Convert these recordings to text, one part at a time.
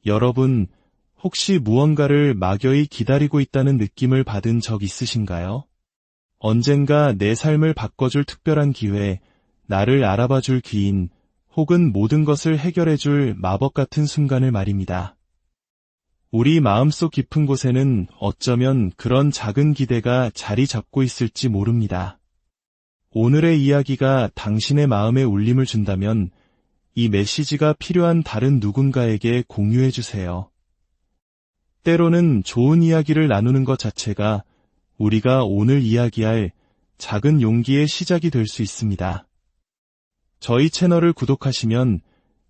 여러분, 혹시 무언가를 막연히 기다리고 있다는 느낌을 받은 적 있으신가요? 언젠가 내 삶을 바꿔줄 특별한 기회, 나를 알아봐줄 귀인, 혹은 모든 것을 해결해줄 마법 같은 순간을 말입니다. 우리 마음속 깊은 곳에는 어쩌면 그런 작은 기대가 자리 잡고 있을지 모릅니다. 오늘의 이야기가 당신의 마음에 울림을 준다면 이 메시지가 필요한 다른 누군가에게 공유해 주세요. 때로는 좋은 이야기를 나누는 것 자체가 우리가 오늘 이야기할 작은 용기의 시작이 될 수 있습니다. 저희 채널을 구독하시면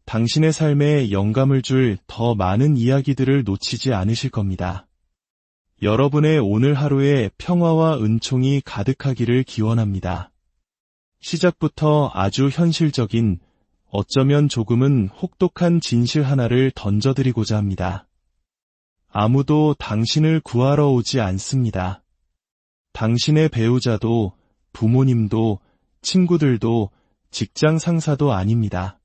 당신의 삶에 영감을 줄 더 많은 이야기들을 놓치지 않으실 겁니다. 여러분의 오늘 하루에 평화와 은총이 가득하기를 기원합니다. 시작부터 아주 현실적인, 어쩌면 조금은 혹독한 진실 하나를 던져드리고자 합니다. 아무도 당신을 구하러 오지 않습니다. 당신의 배우자도, 부모님도, 친구들도, 직장 상사도 아닙니다.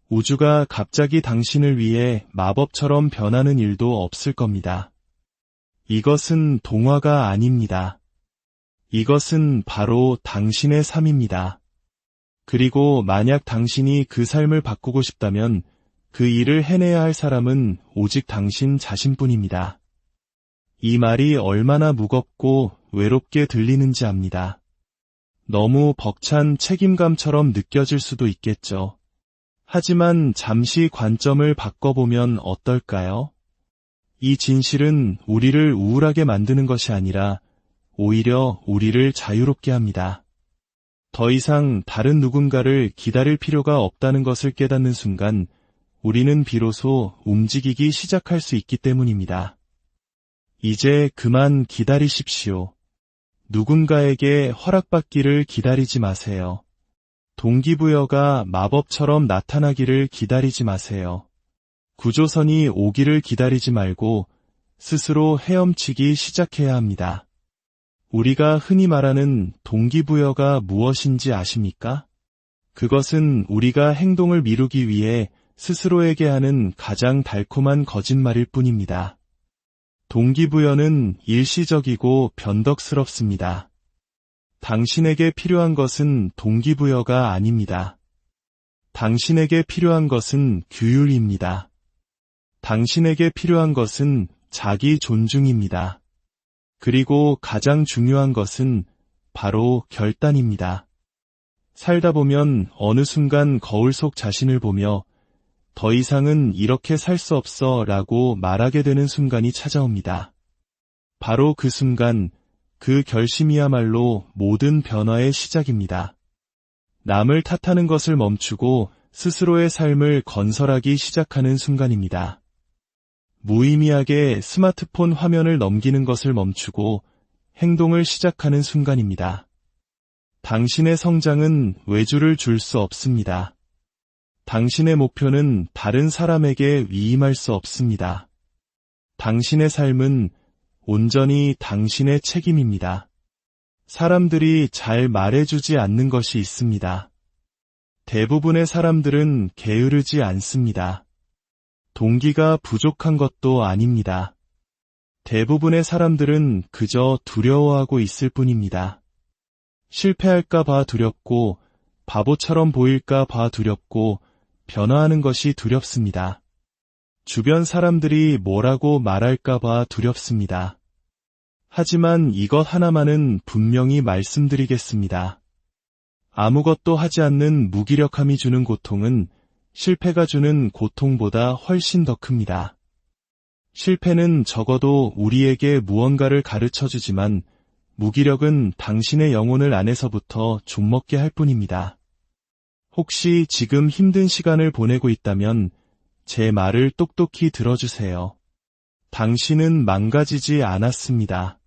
우주가 갑자기 당신을 위해 마법처럼 변하는 일도 없을 겁니다. 이것은 동화가 아닙니다. 이것은 바로 당신의 삶입니다. 그리고 만약 당신이 그 삶을 바꾸고 싶다면 그 일을 해내야 할 사람은 오직 당신 자신뿐입니다. 이 말이 얼마나 무겁고 외롭게 들리는지 압니다. 너무 벅찬 책임감처럼 느껴질 수도 있겠죠. 하지만 잠시 관점을 바꿔보면 어떨까요? 이 진실은 우리를 우울하게 만드는 것이 아니라 오히려 우리를 자유롭게 합니다. 더 이상 다른 누군가를 기다릴 필요가 없다는 것을 깨닫는 순간 우리는 비로소 움직이기 시작할 수 있기 때문입니다. 이제 그만 기다리십시오. 누군가에게 허락받기를 기다리지 마세요. 동기부여가 마법처럼 나타나기를 기다리지 마세요. 구조선이 오기를 기다리지 말고 스스로 헤엄치기 시작해야 합니다. 우리가 흔히 말하는 동기부여가 무엇인지 아십니까? 그것은 우리가 행동을 미루기 위해 스스로에게 하는 가장 달콤한 거짓말일 뿐입니다. 동기부여는 일시적이고 변덕스럽습니다. 당신에게 필요한 것은 동기부여가 아닙니다. 당신에게 필요한 것은 규율입니다. 당신에게 필요한 것은 자기 존중입니다. 그리고 가장 중요한 것은 바로 결단입니다. 살다 보면 어느 순간 거울 속 자신을 보며 더 이상은 이렇게 살 수 없어 라고 말하게 되는 순간이 찾아옵니다. 바로 그 순간, 그 결심이야말로 모든 변화의 시작입니다. 남을 탓하는 것을 멈추고 스스로의 삶을 건설하기 시작하는 순간입니다. 무의미하게 스마트폰 화면을 넘기는 것을 멈추고 행동을 시작하는 순간입니다. 당신의 성장은 외주를 줄 수 없습니다. 당신의 목표는 다른 사람에게 위임할 수 없습니다. 당신의 삶은 온전히 당신의 책임입니다. 사람들이 잘 말해주지 않는 것이 있습니다. 대부분의 사람들은 게으르지 않습니다. 동기가 부족한 것도 아닙니다. 대부분의 사람들은 그저 두려워하고 있을 뿐입니다. 실패할까 봐 두렵고, 바보처럼 보일까 봐 두렵고, 변화하는 것이 두렵습니다. 주변 사람들이 뭐라고 말할까 봐 두렵습니다. 하지만 이것 하나만은 분명히 말씀드리겠습니다. 아무것도 하지 않는 무기력함이 주는 고통은 실패가 주는 고통보다 훨씬 더 큽니다. 실패는 적어도 우리에게 무언가를 가르쳐주지만 무기력은 당신의 영혼을 안에서부터 좀먹게 할 뿐입니다. 혹시 지금 힘든 시간을 보내고 있다면 제 말을 똑똑히 들어주세요. 당신은 망가지지 않았습니다.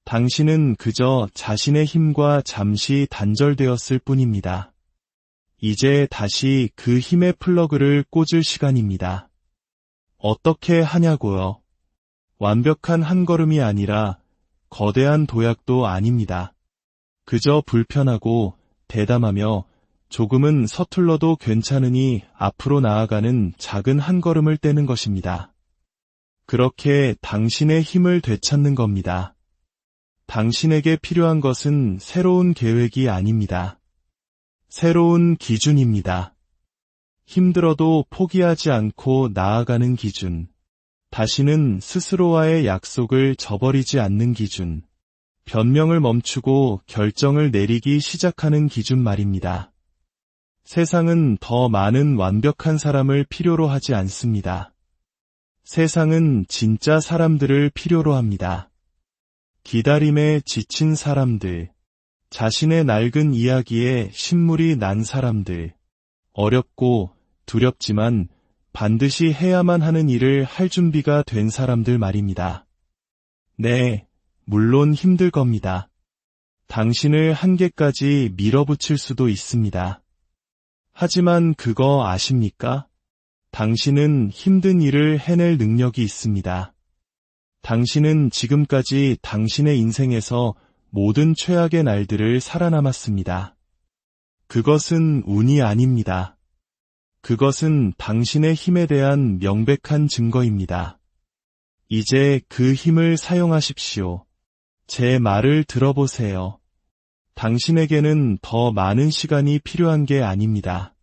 당신은 그저 자신의 힘과 잠시 단절되었을 뿐입니다. 이제 다시 그 힘의 플러그를 꽂을 시간입니다. 어떻게 하냐고요? 완벽한 한 걸음이 아니라 거대한 도약도 아닙니다. 그저 불편하고 대담하며 조금은 서툴러도 괜찮으니 앞으로 나아가는 작은 한 걸음을 떼는 것입니다. 그렇게 당신의 힘을 되찾는 겁니다. 당신에게 필요한 것은 새로운 계획이 아닙니다. 새로운 기준입니다. 힘들어도 포기하지 않고 나아가는 기준. 다시는 스스로와의 약속을 저버리지 않는 기준. 변명을 멈추고 결정을 내리기 시작하는 기준 말입니다. 세상은 더 많은 완벽한 사람을 필요로 하지 않습니다. 세상은 진짜 사람들을 필요로 합니다. 기다림에 지친 사람들, 자신의 낡은 이야기에 신물이 난 사람들, 어렵고 두렵지만 반드시 해야만 하는 일을 할 준비가 된 사람들 말입니다. 네, 물론 힘들 겁니다. 당신을 한계까지 밀어붙일 수도 있습니다. 하지만 그거 아십니까? 당신은 힘든 일을 해낼 능력이 있습니다. 당신은 지금까지 당신의 인생에서 모든 최악의 날들을 살아남았습니다. 그것은 운이 아닙니다. 그것은 당신의 힘에 대한 명백한 증거입니다. 이제 그 힘을 사용하십시오. 제 말을 들어보세요. 당신에게는 더 많은 시간이 필요한 게 아닙니다.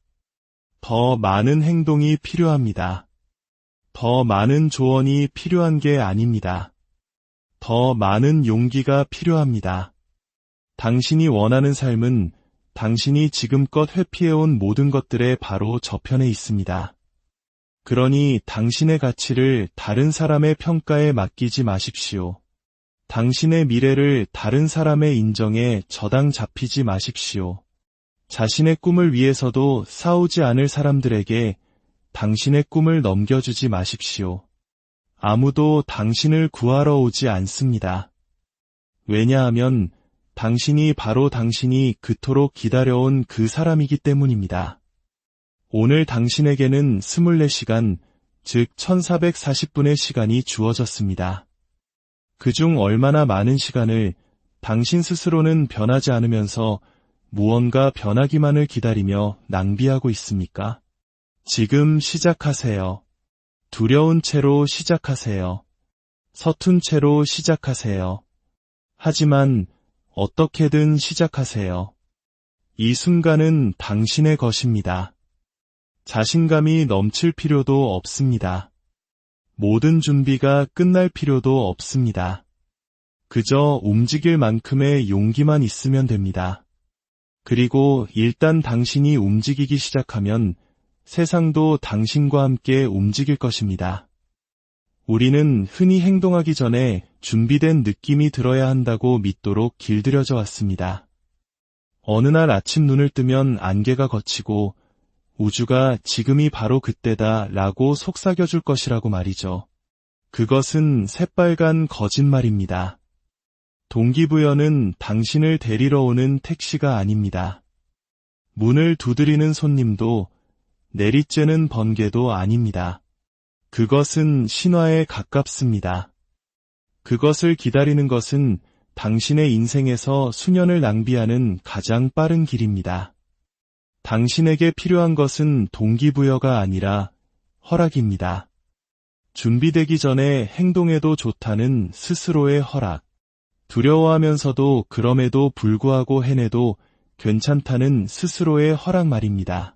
더 많은 행동이 필요합니다. 더 많은 조언이 필요한 게 아닙니다. 더 많은 용기가 필요합니다. 당신이 원하는 삶은 당신이 지금껏 회피해온 모든 것들의 바로 저편에 있습니다. 그러니 당신의 가치를 다른 사람의 평가에 맡기지 마십시오. 당신의 미래를 다른 사람의 인정에 저당 잡히지 마십시오. 자신의 꿈을 위해서도 싸우지 않을 사람들에게 당신의 꿈을 넘겨주지 마십시오. 아무도 당신을 구하러 오지 않습니다. 왜냐하면 당신이 바로 당신이 그토록 기다려온 그 사람이기 때문입니다. 오늘 당신에게는 24시간, 즉 1440분의 시간이 주어졌습니다. 그중 얼마나 많은 시간을 당신 스스로는 변하지 않으면서 무언가 변하기만을 기다리며 낭비하고 있습니까? 지금 시작하세요. 두려운 채로 시작하세요. 서툰 채로 시작하세요. 하지만 어떻게든 시작하세요. 이 순간은 당신의 것입니다. 자신감이 넘칠 필요도 없습니다. 모든 준비가 끝날 필요도 없습니다. 그저 움직일 만큼의 용기만 있으면 됩니다. 그리고 일단 당신이 움직이기 시작하면 세상도 당신과 함께 움직일 것입니다. 우리는 흔히 행동하기 전에 준비된 느낌이 들어야 한다고 믿도록 길들여져 왔습니다. 어느 날 아침 눈을 뜨면 안개가 걷히고 우주가 지금이 바로 그때다 라고 속삭여줄 것이라고 말이죠. 그것은 새빨간 거짓말입니다. 동기부여는 당신을 데리러 오는 택시가 아닙니다. 문을 두드리는 손님도 내리쬐는 번개도 아닙니다. 그것은 신화에 가깝습니다. 그것을 기다리는 것은 당신의 인생에서 수년을 낭비하는 가장 빠른 길입니다. 당신에게 필요한 것은 동기부여가 아니라 허락입니다. 준비되기 전에 행동해도 좋다는 스스로의 허락. 두려워하면서도 그럼에도 불구하고 해내도 괜찮다는 스스로의 허락 말입니다.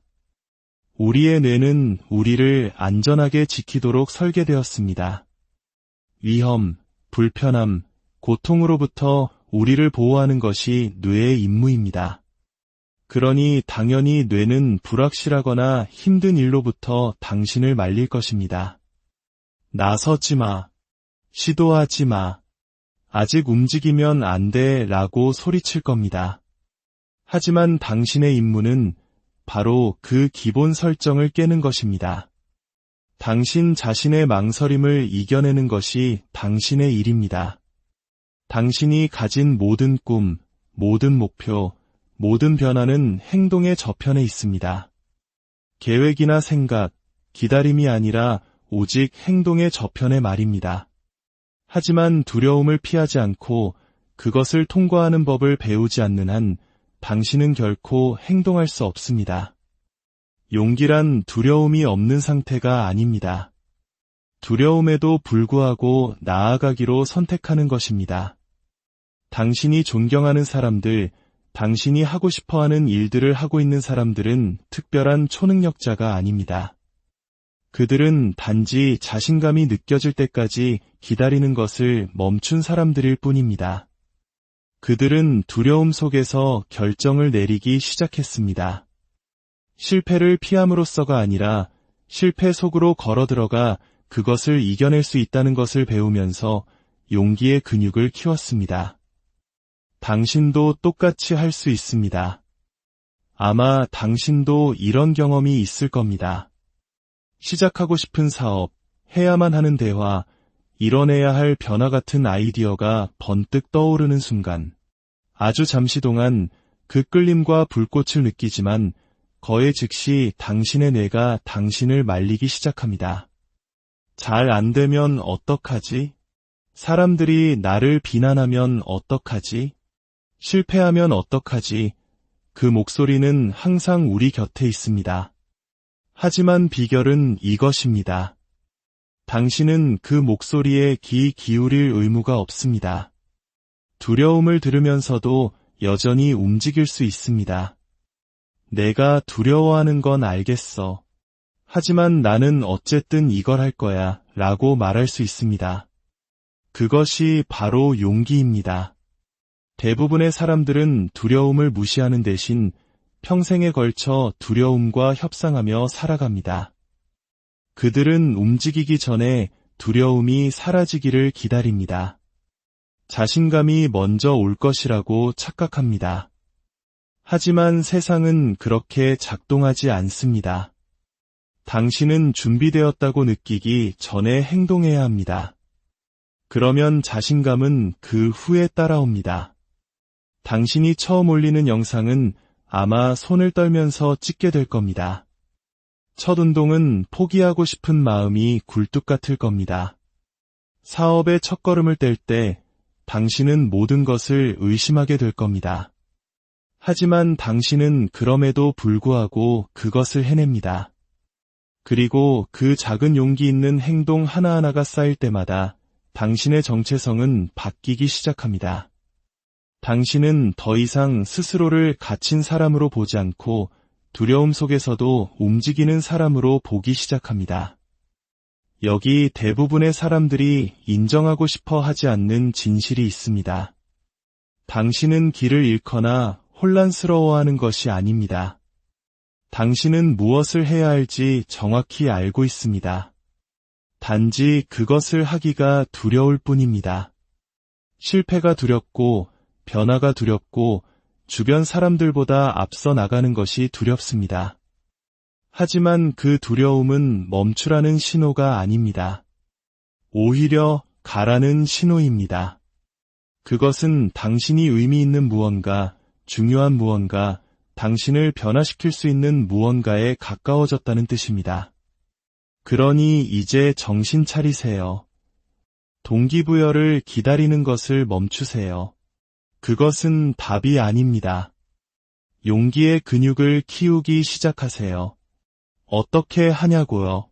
우리의 뇌는 우리를 안전하게 지키도록 설계되었습니다. 위험, 불편함, 고통으로부터 우리를 보호하는 것이 뇌의 임무입니다. 그러니 당연히 뇌는 불확실하거나 힘든 일로부터 당신을 말릴 것입니다. 나서지 마. 시도하지 마. 아직 움직이면 안 돼 라고 소리칠 겁니다. 하지만 당신의 임무는 바로 그 기본 설정을 깨는 것입니다. 당신 자신의 망설임을 이겨내는 것이 당신의 일입니다. 당신이 가진 모든 꿈, 모든 목표, 모든 변화는 행동의 저편에 있습니다. 계획이나 생각, 기다림이 아니라 오직 행동의 저편의 말입니다. 하지만 두려움을 피하지 않고 그것을 통과하는 법을 배우지 않는 한 당신은 결코 행동할 수 없습니다. 용기란 두려움이 없는 상태가 아닙니다. 두려움에도 불구하고 나아가기로 선택하는 것입니다. 당신이 존경하는 사람들, 당신이 하고 싶어하는 일들을 하고 있는 사람들은 특별한 초능력자가 아닙니다. 그들은 단지 자신감이 느껴질 때까지 기다리는 것을 멈춘 사람들일 뿐입니다. 그들은 두려움 속에서 결정을 내리기 시작했습니다. 실패를 피함으로써가 아니라 실패 속으로 걸어 들어가 그것을 이겨낼 수 있다는 것을 배우면서 용기의 근육을 키웠습니다. 당신도 똑같이 할 수 있습니다. 아마 당신도 이런 경험이 있을 겁니다. 시작하고 싶은 사업, 해야만 하는 대화, 이뤄내야 할 변화 같은 아이디어가 번뜩 떠오르는 순간, 아주 잠시 동안 그 끌림과 불꽃을 느끼지만 거의 즉시 당신의 뇌가 당신을 말리기 시작합니다. 잘 안 되면 어떡하지? 사람들이 나를 비난하면 어떡하지? 실패하면 어떡하지? 그 목소리는 항상 우리 곁에 있습니다. 하지만 비결은 이것입니다. 당신은 그 목소리에 귀 기울일 의무가 없습니다. 두려움을 들으면서도 여전히 움직일 수 있습니다. 내가 두려워하는 건 알겠어. 하지만 나는 어쨌든 이걸 할 거야 라고 말할 수 있습니다. 그것이 바로 용기입니다. 대부분의 사람들은 두려움을 무시하는 대신 평생에 걸쳐 두려움과 협상하며 살아갑니다. 그들은 움직이기 전에 두려움이 사라지기를 기다립니다. 자신감이 먼저 올 것이라고 착각합니다. 하지만 세상은 그렇게 작동하지 않습니다. 당신은 준비되었다고 느끼기 전에 행동해야 합니다. 그러면 자신감은 그 후에 따라옵니다. 당신이 처음 올리는 영상은 아마 손을 떨면서 찍게 될 겁니다. 첫 운동은 포기하고 싶은 마음이 굴뚝 같을 겁니다. 사업의 첫걸음을 뗄 때 당신은 모든 것을 의심하게 될 겁니다. 하지만 당신은 그럼에도 불구하고 그것을 해냅니다. 그리고 그 작은 용기 있는 행동 하나하나가 쌓일 때마다 당신의 정체성은 바뀌기 시작합니다. 당신은 더 이상 스스로를 갇힌 사람으로 보지 않고 두려움 속에서도 움직이는 사람으로 보기 시작합니다. 여기 대부분의 사람들이 인정하고 싶어 하지 않는 진실이 있습니다. 당신은 길을 잃거나 혼란스러워하는 것이 아닙니다. 당신은 무엇을 해야 할지 정확히 알고 있습니다. 단지 그것을 하기가 두려울 뿐입니다. 실패가 두렵고 변화가 두렵고 주변 사람들보다 앞서 나가는 것이 두렵습니다. 하지만 그 두려움은 멈추라는 신호가 아닙니다. 오히려 가라는 신호입니다. 그것은 당신이 의미 있는 무언가, 중요한 무언가, 당신을 변화시킬 수 있는 무언가에 가까워졌다는 뜻입니다. 그러니 이제 정신 차리세요. 동기부여를 기다리는 것을 멈추세요. 그것은 답이 아닙니다. 용기의 근육을 키우기 시작하세요. 어떻게 하냐고요?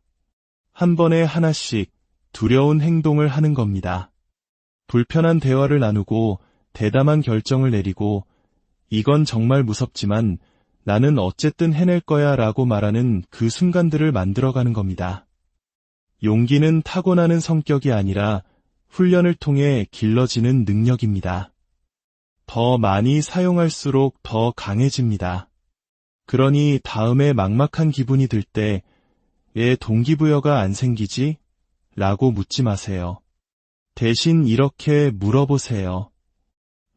한 번에 하나씩 두려운 행동을 하는 겁니다. 불편한 대화를 나누고 대담한 결정을 내리고 이건 정말 무섭지만 나는 어쨌든 해낼 거야 라고 말하는 그 순간들을 만들어가는 겁니다. 용기는 타고나는 성격이 아니라 훈련을 통해 길러지는 능력입니다. 더 많이 사용할수록 더 강해집니다. 그러니 다음에 막막한 기분이 들 때 왜 동기부여가 안 생기지? 라고 묻지 마세요. 대신 이렇게 물어보세요.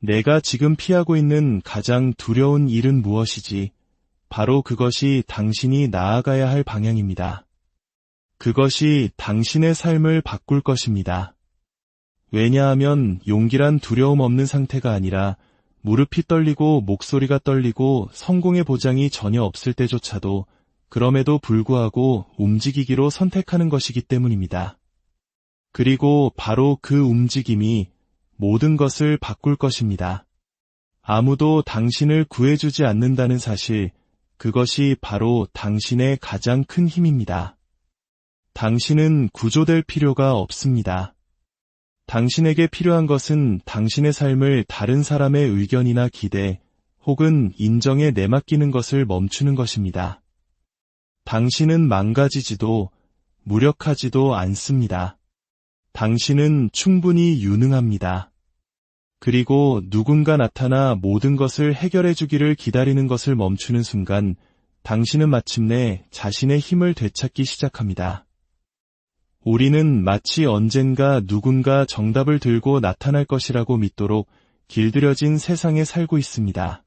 내가 지금 피하고 있는 가장 두려운 일은 무엇이지? 바로 그것이 당신이 나아가야 할 방향입니다. 그것이 당신의 삶을 바꿀 것입니다. 왜냐하면 용기란 두려움 없는 상태가 아니라 무릎이 떨리고 목소리가 떨리고 성공의 보장이 전혀 없을 때조차도 그럼에도 불구하고 움직이기로 선택하는 것이기 때문입니다. 그리고 바로 그 움직임이 모든 것을 바꿀 것입니다. 아무도 당신을 구해주지 않는다는 사실, 그것이 바로 당신의 가장 큰 힘입니다. 당신은 구조될 필요가 없습니다. 당신에게 필요한 것은 당신의 삶을 다른 사람의 의견이나 기대, 혹은 인정에 내맡기는 것을 멈추는 것입니다. 당신은 망가지지도, 무력하지도 않습니다. 당신은 충분히 유능합니다. 그리고 누군가 나타나 모든 것을 해결해 주기를 기다리는 것을 멈추는 순간, 당신은 마침내 자신의 힘을 되찾기 시작합니다. 우리는 마치 언젠가 누군가 정답을 들고 나타날 것이라고 믿도록 길들여진 세상에 살고 있습니다.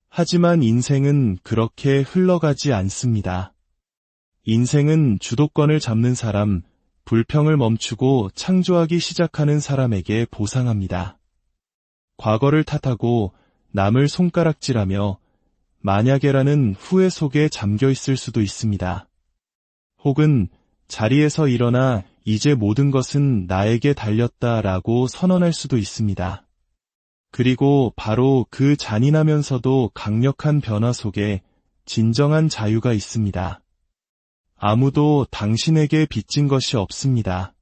하지만 인생은 그렇게 흘러가지 않습니다. 인생은 주도권을 잡는 사람, 불평을 멈추고 창조하기 시작하는 사람에게 보상합니다. 과거를 탓하고 남을 손가락질하며 만약에라는 후회 속에 잠겨 있을 수도 있습니다. 혹은 자리에서 일어나 이제 모든 것은 나에게 달렸다라고 선언할 수도 있습니다. 그리고 바로 그 잔인하면서도 강력한 변화 속에 진정한 자유가 있습니다. 아무도 당신에게 빚진 것이 없습니다.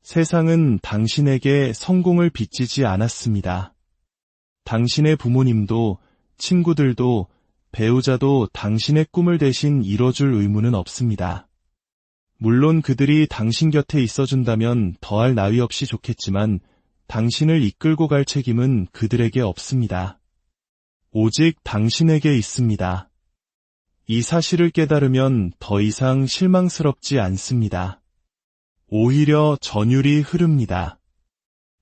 세상은 당신에게 성공을 빚지지 않았습니다. 당신의 부모님도, 친구들도, 배우자도 당신의 꿈을 대신 이뤄줄 의무는 없습니다. 물론 그들이 당신 곁에 있어준다면 더할 나위 없이 좋겠지만 당신을 이끌고 갈 책임은 그들에게 없습니다. 오직 당신에게 있습니다. 이 사실을 깨달으면 더 이상 실망스럽지 않습니다. 오히려 전율이 흐릅니다.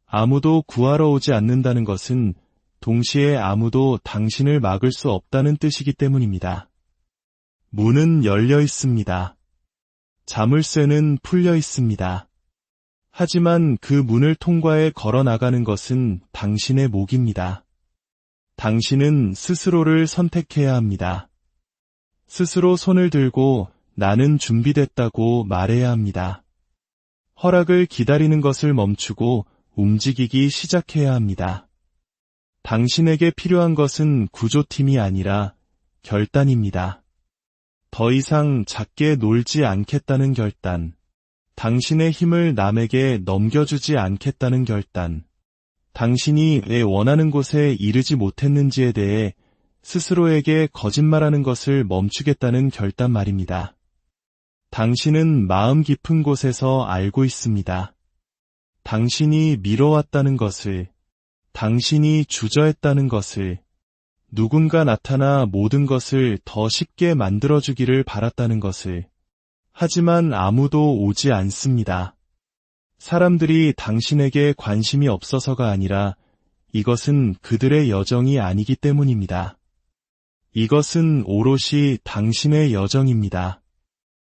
아무도 구하러 오지 않는다는 것은 동시에 아무도 당신을 막을 수 없다는 뜻이기 때문입니다. 문은 열려 있습니다. 자물쇠는 풀려 있습니다. 하지만 그 문을 통과해 걸어 나가는 것은 당신의 몫입니다. 당신은 스스로를 선택해야 합니다. 스스로 손을 들고 나는 준비됐다고 말해야 합니다. 허락을 기다리는 것을 멈추고 움직이기 시작해야 합니다. 당신에게 필요한 것은 구조팀이 아니라 결단입니다. 더 이상 작게 놀지 않겠다는 결단. 당신의 힘을 남에게 넘겨주지 않겠다는 결단. 당신이 왜 원하는 곳에 이르지 못했는지에 대해 스스로에게 거짓말하는 것을 멈추겠다는 결단 말입니다. 당신은 마음 깊은 곳에서 알고 있습니다. 당신이 미뤄왔다는 것을, 당신이 주저했다는 것을, 누군가 나타나 모든 것을 더 쉽게 만들어주기를 바랐다는 것을. 하지만 아무도 오지 않습니다. 사람들이 당신에게 관심이 없어서가 아니라 이것은 그들의 여정이 아니기 때문입니다. 이것은 오롯이 당신의 여정입니다.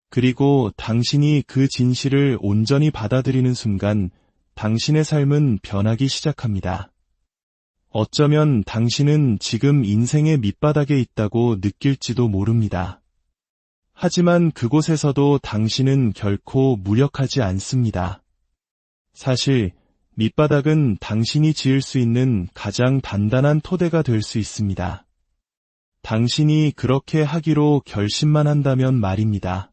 그리고 당신이 그 진실을 온전히 받아들이는 순간 당신의 삶은 변하기 시작합니다. 어쩌면 당신은 지금 인생의 밑바닥에 있다고 느낄지도 모릅니다. 하지만 그곳에서도 당신은 결코 무력하지 않습니다. 사실 밑바닥은 당신이 지을 수 있는 가장 단단한 토대가 될 수 있습니다. 당신이 그렇게 하기로 결심만 한다면 말입니다.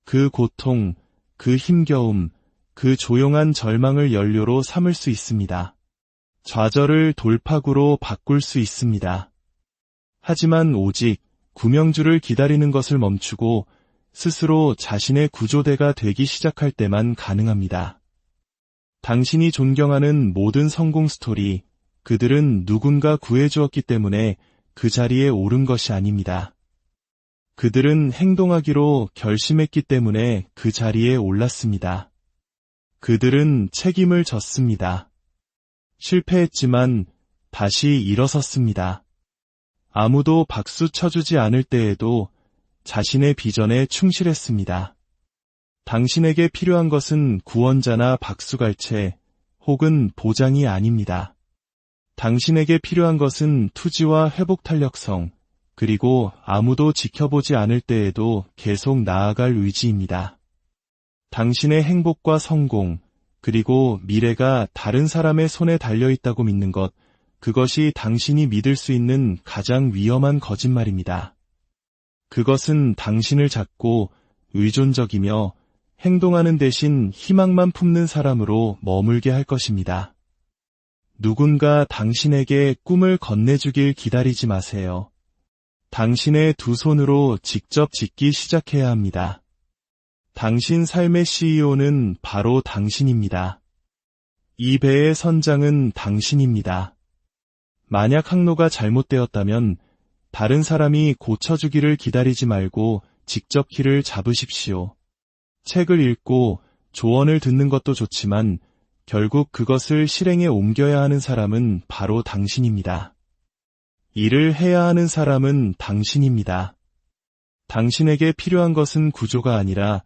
그 고통, 그 힘겨움, 그 조용한 절망을 연료로 삼을 수 있습니다. 좌절을 돌파구로 바꿀 수 있습니다. 하지만 오직 구명주를 기다리는 것을 멈추고 스스로 자신의 구조대가 되기 시작할 때만 가능합니다. 당신이 존경하는 모든 성공 스토리, 그들은 누군가 구해주었기 때문에 그 자리에 오른 것이 아닙니다. 그들은 행동하기로 결심했기 때문에 그 자리에 올랐습니다. 그들은 책임을 졌습니다. 실패했지만 다시 일어섰습니다. 아무도 박수 쳐주지 않을 때에도 자신의 비전에 충실했습니다. 당신에게 필요한 것은 구원자나 박수갈채 혹은 보장이 아닙니다. 당신에게 필요한 것은 투지와 회복 탄력성, 그리고 아무도 지켜보지 않을 때에도 계속 나아갈 의지입니다. 당신의 행복과 성공, 그리고 미래가 다른 사람의 손에 달려있다고 믿는 것, 그것이 당신이 믿을 수 있는 가장 위험한 거짓말입니다. 그것은 당신을 잡고 의존적이며 행동하는 대신 희망만 품는 사람으로 머물게 할 것입니다. 누군가 당신에게 꿈을 건네주길 기다리지 마세요. 당신의 두 손으로 직접 짓기 시작해야 합니다. 당신 삶의 CEO는 바로 당신입니다. 이 배의 선장은 당신입니다. 만약 항로가 잘못되었다면 다른 사람이 고쳐주기를 기다리지 말고 직접 키를 잡으십시오. 책을 읽고 조언을 듣는 것도 좋지만 결국 그것을 실행에 옮겨야 하는 사람은 바로 당신입니다. 일을 해야 하는 사람은 당신입니다. 당신에게 필요한 것은 구조가 아니라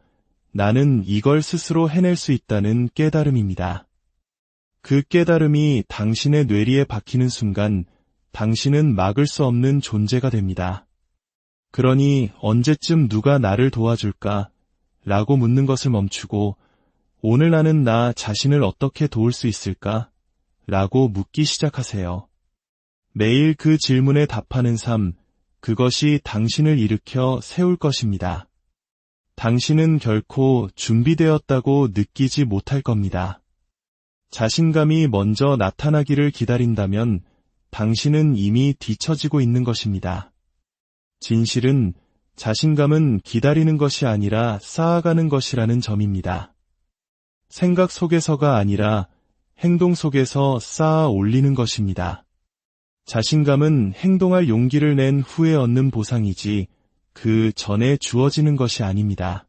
나는 이걸 스스로 해낼 수 있다는 깨달음입니다. 그 깨달음이 당신의 뇌리에 박히는 순간 당신은 막을 수 없는 존재가 됩니다. 그러니 언제쯤 누가 나를 도와줄까? 라고 묻는 것을 멈추고 오늘 나는 나 자신을 어떻게 도울 수 있을까? 라고 묻기 시작하세요. 매일 그 질문에 답하는 삶, 그것이 당신을 일으켜 세울 것입니다. 당신은 결코 준비되었다고 느끼지 못할 겁니다. 자신감이 먼저 나타나기를 기다린다면 당신은 이미 뒤처지고 있는 것입니다. 진실은 자신감은 기다리는 것이 아니라 쌓아가는 것이라는 점입니다. 생각 속에서가 아니라 행동 속에서 쌓아 올리는 것입니다. 자신감은 행동할 용기를 낸 후에 얻는 보상이지 그 전에 주어지는 것이 아닙니다.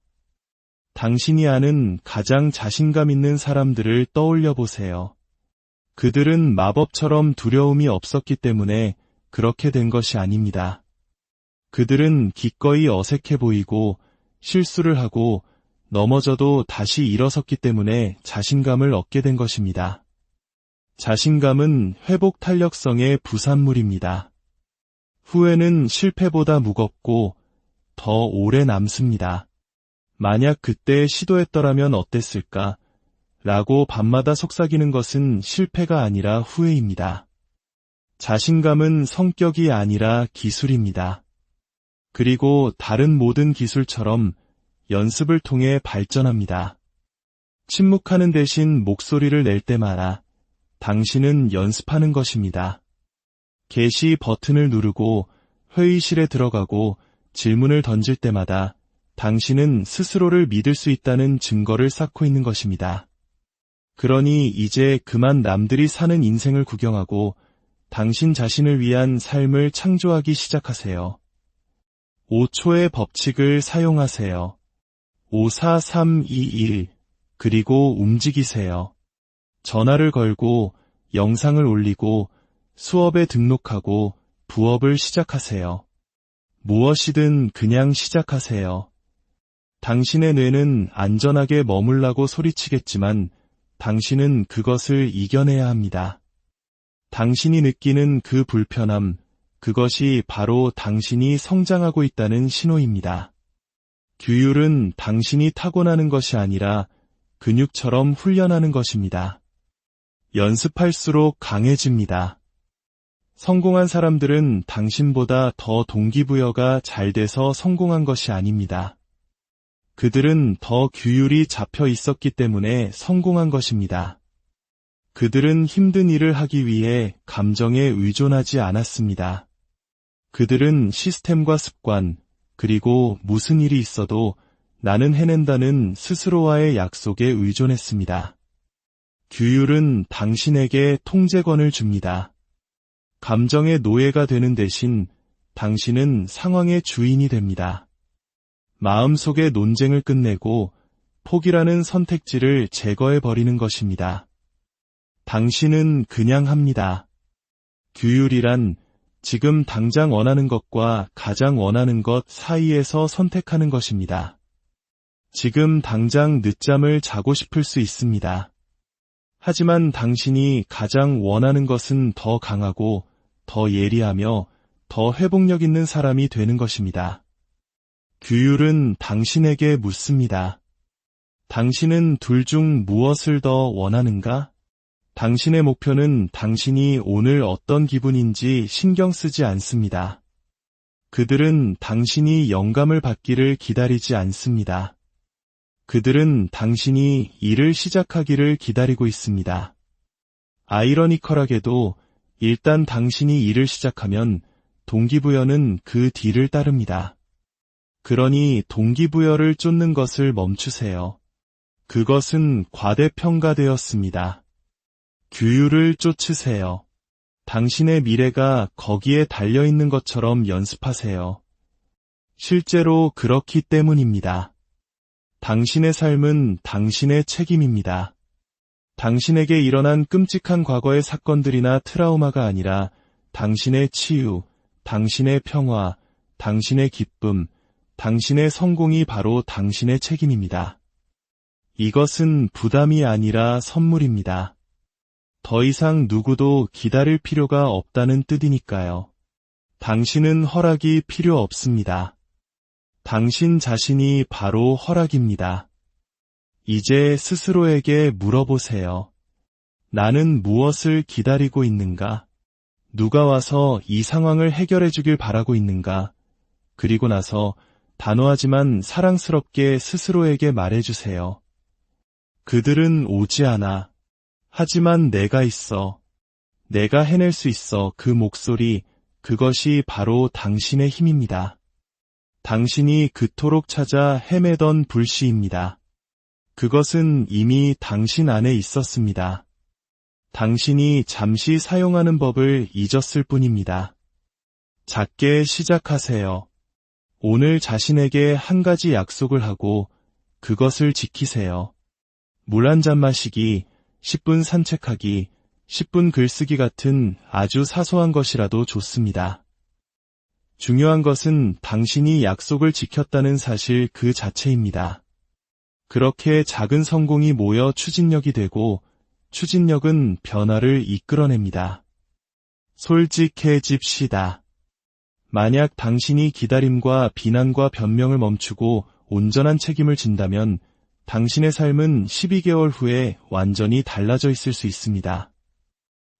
당신이 아는 가장 자신감 있는 사람들을 떠올려 보세요. 그들은 마법처럼 두려움이 없었기 때문에 그렇게 된 것이 아닙니다. 그들은 기꺼이 어색해 보이고 실수를 하고 넘어져도 다시 일어섰기 때문에 자신감을 얻게 된 것입니다. 자신감은 회복 탄력성의 부산물입니다. 후회는 실패보다 무겁고 더 오래 남습니다. 만약 그때 시도했더라면 어땠을까? 라고 밤마다 속삭이는 것은 실패가 아니라 후회입니다. 자신감은 성격이 아니라 기술입니다. 그리고 다른 모든 기술처럼 연습을 통해 발전합니다. 침묵하는 대신 목소리를 낼 때마다 당신은 연습하는 것입니다. 게시 버튼을 누르고 회의실에 들어가고 질문을 던질 때마다 당신은 스스로를 믿을 수 있다는 증거를 쌓고 있는 것입니다. 그러니 이제 그만 남들이 사는 인생을 구경하고 당신 자신을 위한 삶을 창조하기 시작하세요. 5초의 법칙을 사용하세요. 5, 4, 3, 2, 1 그리고 움직이세요. 전화를 걸고 영상을 올리고 수업에 등록하고 부업을 시작하세요. 무엇이든 그냥 시작하세요. 당신의 뇌는 안전하게 머물라고 소리치겠지만 당신은 그것을 이겨내야 합니다. 당신이 느끼는 그 불편함, 그것이 바로 당신이 성장하고 있다는 신호입니다. 규율은 당신이 타고나는 것이 아니라 근육처럼 훈련하는 것입니다. 연습할수록 강해집니다. 성공한 사람들은 당신보다 더 동기부여가 잘 돼서 성공한 것이 아닙니다. 그들은 더 규율이 잡혀 있었기 때문에 성공한 것입니다. 그들은 힘든 일을 하기 위해 감정에 의존하지 않았습니다. 그들은 시스템과 습관, 그리고 무슨 일이 있어도 나는 해낸다는 스스로와의 약속에 의존했습니다. 규율은 당신에게 통제권을 줍니다. 감정의 노예가 되는 대신 당신은 상황의 주인이 됩니다. 마음속의 논쟁을 끝내고 포기라는 선택지를 제거해버리는 것입니다. 당신은 그냥 합니다. 규율이란 지금 당장 원하는 것과 가장 원하는 것 사이에서 선택하는 것입니다. 지금 당장 늦잠을 자고 싶을 수 있습니다. 하지만 당신이 가장 원하는 것은 더 강하고 더 예리하며 더 회복력 있는 사람이 되는 것입니다. 규율은 당신에게 묻습니다. 당신은 둘 중 무엇을 더 원하는가? 당신의 목표는 당신이 오늘 어떤 기분인지 신경 쓰지 않습니다. 그들은 당신이 영감을 받기를 기다리지 않습니다. 그들은 당신이 일을 시작하기를 기다리고 있습니다. 아이러니컬하게도 일단 당신이 일을 시작하면 동기부여는 그 뒤를 따릅니다. 그러니 동기부여를 쫓는 것을 멈추세요. 그것은 과대평가되었습니다. 규율을 쫓으세요. 당신의 미래가 거기에 달려있는 것처럼 연습하세요. 실제로 그렇기 때문입니다. 당신의 삶은 당신의 책임입니다. 당신에게 일어난 끔찍한 과거의 사건들이나 트라우마가 아니라 당신의 치유, 당신의 평화, 당신의 기쁨, 당신의 성공이 바로 당신의 책임입니다. 이것은 부담이 아니라 선물입니다. 더 이상 누구도 기다릴 필요가 없다는 뜻이니까요. 당신은 허락이 필요 없습니다. 당신 자신이 바로 허락입니다. 이제 스스로에게 물어보세요. 나는 무엇을 기다리고 있는가? 누가 와서 이 상황을 해결해 주길 바라고 있는가? 그리고 나서 단호하지만 사랑스럽게 스스로에게 말해주세요. 그들은 오지 않아. 하지만 내가 있어. 내가 해낼 수 있어. 그 목소리, 그것이 바로 당신의 힘입니다. 당신이 그토록 찾아 헤매던 불씨입니다. 그것은 이미 당신 안에 있었습니다. 당신이 잠시 사용하는 법을 잊었을 뿐입니다. 작게 시작하세요. 오늘 자신에게 한 가지 약속을 하고 그것을 지키세요. 물 한 잔 마시기, 10분 산책하기, 10분 글쓰기 같은 아주 사소한 것이라도 좋습니다. 중요한 것은 당신이 약속을 지켰다는 사실 그 자체입니다. 그렇게 작은 성공이 모여 추진력이 되고 추진력은 변화를 이끌어냅니다. 솔직해집시다. 만약 당신이 기다림과 비난과 변명을 멈추고 온전한 책임을 진다면 당신의 삶은 12개월 후에 완전히 달라져 있을 수 있습니다.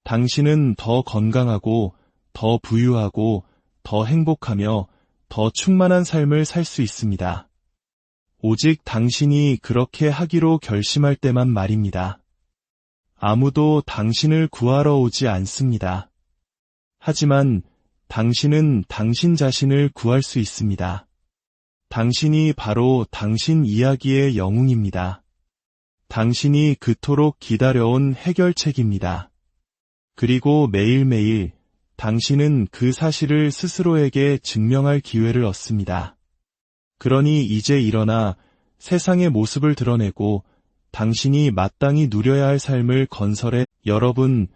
당신은 더 건강하고, 더 부유하고, 더 행복하며, 더 충만한 삶을 살 수 있습니다. 오직 당신이 그렇게 하기로 결심할 때만 말입니다. 아무도 당신을 구하러 오지 않습니다. 하지만 당신은 당신 자신을 구할 수 있습니다. 당신이 바로 당신 이야기의 영웅입니다. 당신이 그토록 기다려온 해결책입니다. 그리고 매일매일 당신은 그 사실을 스스로에게 증명할 기회를 얻습니다. 그러니 이제 일어나 세상의 모습을 드러내고 당신이 마땅히 누려야 할 삶을 건설해. 여러분,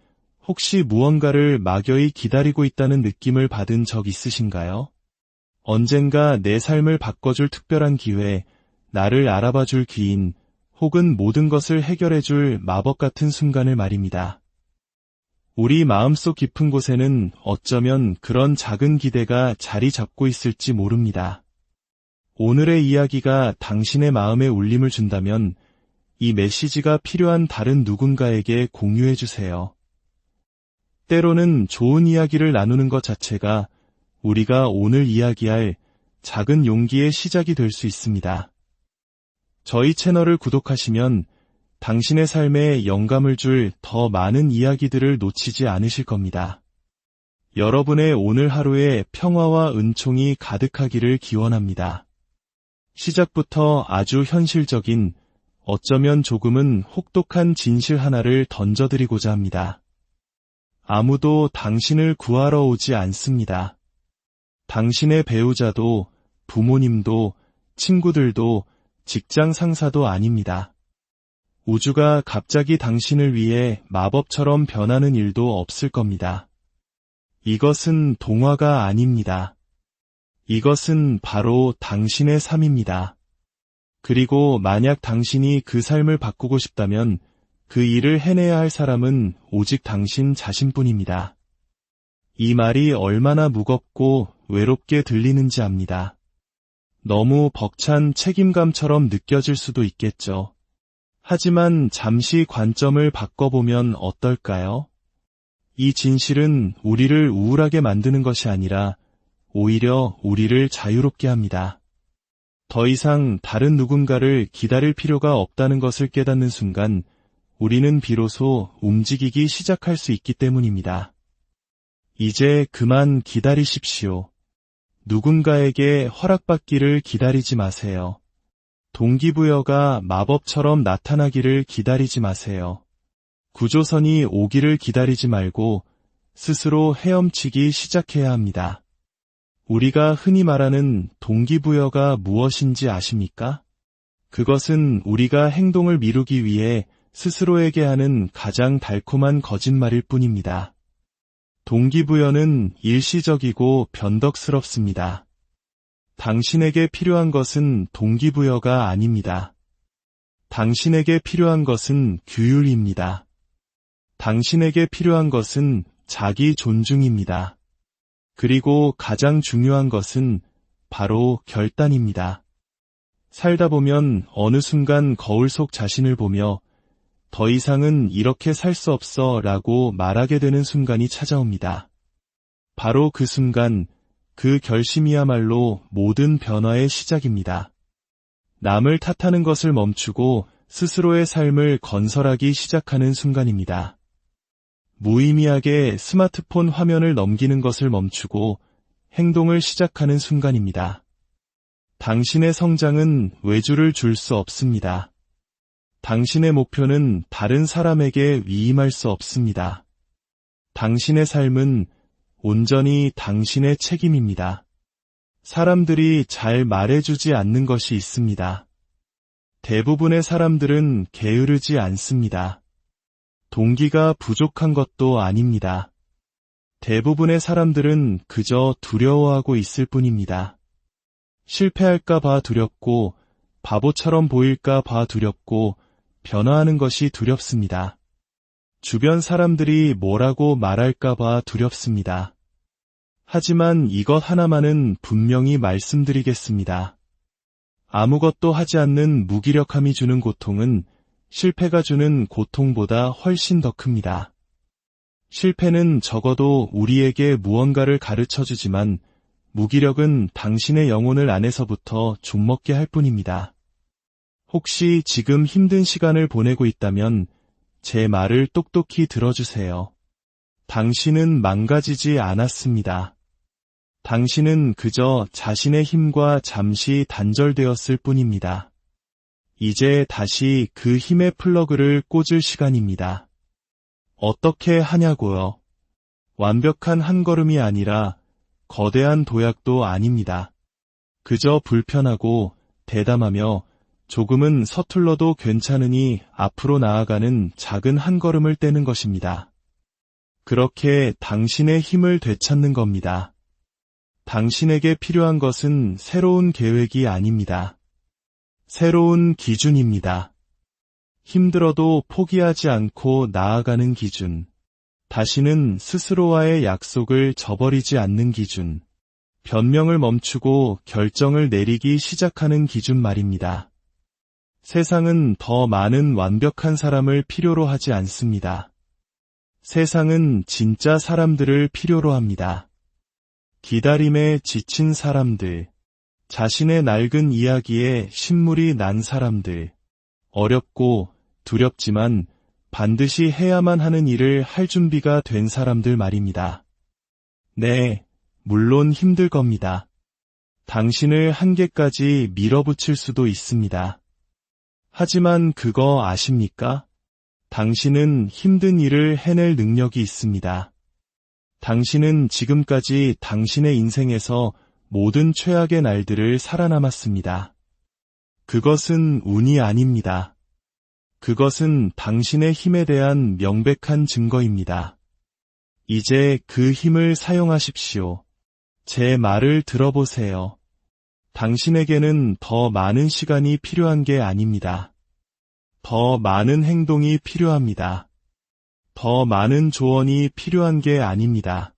혹시 무언가를 막연히 기다리고 있다는 느낌을 받은 적 있으신가요? 언젠가 내 삶을 바꿔줄 특별한 기회, 나를 알아봐줄 귀인, 혹은 모든 것을 해결해줄 마법 같은 순간을 말입니다. 우리 마음속 깊은 곳에는 어쩌면 그런 작은 기대가 자리 잡고 있을지 모릅니다. 오늘의 이야기가 당신의 마음에 울림을 준다면 이 메시지가 필요한 다른 누군가에게 공유해주세요. 때로는 좋은 이야기를 나누는 것 자체가 우리가 오늘 이야기할 작은 용기의 시작이 될 수 있습니다. 저희 채널을 구독하시면 당신의 삶에 영감을 줄 더 많은 이야기들을 놓치지 않으실 겁니다. 여러분의 오늘 하루에 평화와 은총이 가득하기를 기원합니다. 시작부터 아주 현실적인, 어쩌면 조금은 혹독한 진실 하나를 던져드리고자 합니다. 아무도 당신을 구하러 오지 않습니다. 당신의 배우자도, 부모님도, 친구들도, 직장 상사도 아닙니다. 우주가 갑자기 당신을 위해 마법처럼 변하는 일도 없을 겁니다. 이것은 동화가 아닙니다. 이것은 바로 당신의 삶입니다. 그리고 만약 당신이 그 삶을 바꾸고 싶다면 그 일을 해내야 할 사람은 오직 당신 자신뿐입니다. 이 말이 얼마나 무겁고 외롭게 들리는지 압니다. 너무 벅찬 책임감처럼 느껴질 수도 있겠죠. 하지만 잠시 관점을 바꿔보면 어떨까요? 이 진실은 우리를 우울하게 만드는 것이 아니라 오히려 우리를 자유롭게 합니다. 더 이상 다른 누군가를 기다릴 필요가 없다는 것을 깨닫는 순간 우리는 비로소 움직이기 시작할 수 있기 때문입니다. 이제 그만 기다리십시오. 누군가에게 허락받기를 기다리지 마세요. 동기부여가 마법처럼 나타나기를 기다리지 마세요. 구조선이 오기를 기다리지 말고 스스로 헤엄치기 시작해야 합니다. 우리가 흔히 말하는 동기부여가 무엇인지 아십니까? 그것은 우리가 행동을 미루기 위해 스스로에게 하는 가장 달콤한 거짓말일 뿐입니다. 동기부여는 일시적이고 변덕스럽습니다. 당신에게 필요한 것은 동기부여가 아닙니다. 당신에게 필요한 것은 규율입니다. 당신에게 필요한 것은 자기 존중입니다. 그리고 가장 중요한 것은 바로 결단입니다. 살다 보면 어느 순간 거울 속 자신을 보며 더 이상은 이렇게 살 수 없어 라고 말하게 되는 순간이 찾아옵니다. 바로 그 순간, 그 결심이야말로 모든 변화의 시작입니다. 남을 탓하는 것을 멈추고 스스로의 삶을 건설하기 시작하는 순간입니다. 무의미하게 스마트폰 화면을 넘기는 것을 멈추고 행동을 시작하는 순간입니다. 당신의 성장은 외주를 줄 수 없습니다. 당신의 목표는 다른 사람에게 위임할 수 없습니다. 당신의 삶은 온전히 당신의 책임입니다. 사람들이 잘 말해주지 않는 것이 있습니다. 대부분의 사람들은 게으르지 않습니다. 동기가 부족한 것도 아닙니다. 대부분의 사람들은 그저 두려워하고 있을 뿐입니다. 실패할까 봐 두렵고, 바보처럼 보일까 봐 두렵고, 변화하는 것이 두렵습니다. 주변 사람들이 뭐라고 말할까 봐 두렵습니다. 하지만 이것 하나만은 분명히 말씀드리겠습니다. 아무것도 하지 않는 무기력함이 주는 고통은 실패가 주는 고통보다 훨씬 더 큽니다. 실패는 적어도 우리에게 무언가를 가르쳐주지만 무기력은 당신의 영혼을 안에서부터 좀먹게 할 뿐입니다. 혹시 지금 힘든 시간을 보내고 있다면 제 말을 똑똑히 들어주세요. 당신은 망가지지 않았습니다. 당신은 그저 자신의 힘과 잠시 단절되었을 뿐입니다. 이제 다시 그 힘의 플러그를 꽂을 시간입니다. 어떻게 하냐고요? 완벽한 한 걸음이 아니라 거대한 도약도 아닙니다. 그저 불편하고 대담하며 조금은 서툴러도 괜찮으니 앞으로 나아가는 작은 한 걸음을 떼는 것입니다. 그렇게 당신의 힘을 되찾는 겁니다. 당신에게 필요한 것은 새로운 계획이 아닙니다. 새로운 기준입니다. 힘들어도 포기하지 않고 나아가는 기준. 다시는 스스로와의 약속을 저버리지 않는 기준. 변명을 멈추고 결정을 내리기 시작하는 기준 말입니다. 세상은 더 많은 완벽한 사람을 필요로 하지 않습니다. 세상은 진짜 사람들을 필요로 합니다. 기다림에 지친 사람들, 자신의 낡은 이야기에 신물이 난 사람들, 어렵고 두렵지만 반드시 해야만 하는 일을 할 준비가 된 사람들 말입니다. 네, 물론 힘들 겁니다. 당신을 한계까지 밀어붙일 수도 있습니다. 하지만 그거 아십니까? 당신은 힘든 일을 해낼 능력이 있습니다. 당신은 지금까지 당신의 인생에서 모든 최악의 날들을 살아남았습니다. 그것은 운이 아닙니다. 그것은 당신의 힘에 대한 명백한 증거입니다. 이제 그 힘을 사용하십시오. 제 말을 들어보세요. 당신에게는 더 많은 시간이 필요한 게 아닙니다. 더 많은 행동이 필요합니다. 더 많은 조언이 필요한 게 아닙니다.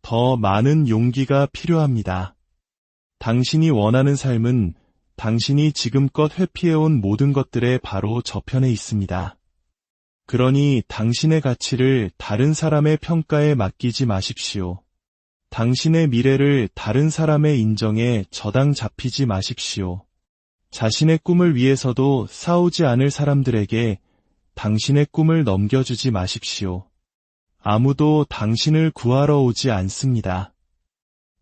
더 많은 용기가 필요합니다. 당신이 원하는 삶은 당신이 지금껏 회피해온 모든 것들의 바로 저편에 있습니다. 그러니 당신의 가치를 다른 사람의 평가에 맡기지 마십시오. 당신의 미래를 다른 사람의 인정에 저당 잡히지 마십시오. 자신의 꿈을 위해서도 싸우지 않을 사람들에게 당신의 꿈을 넘겨주지 마십시오. 아무도 당신을 구하러 오지 않습니다.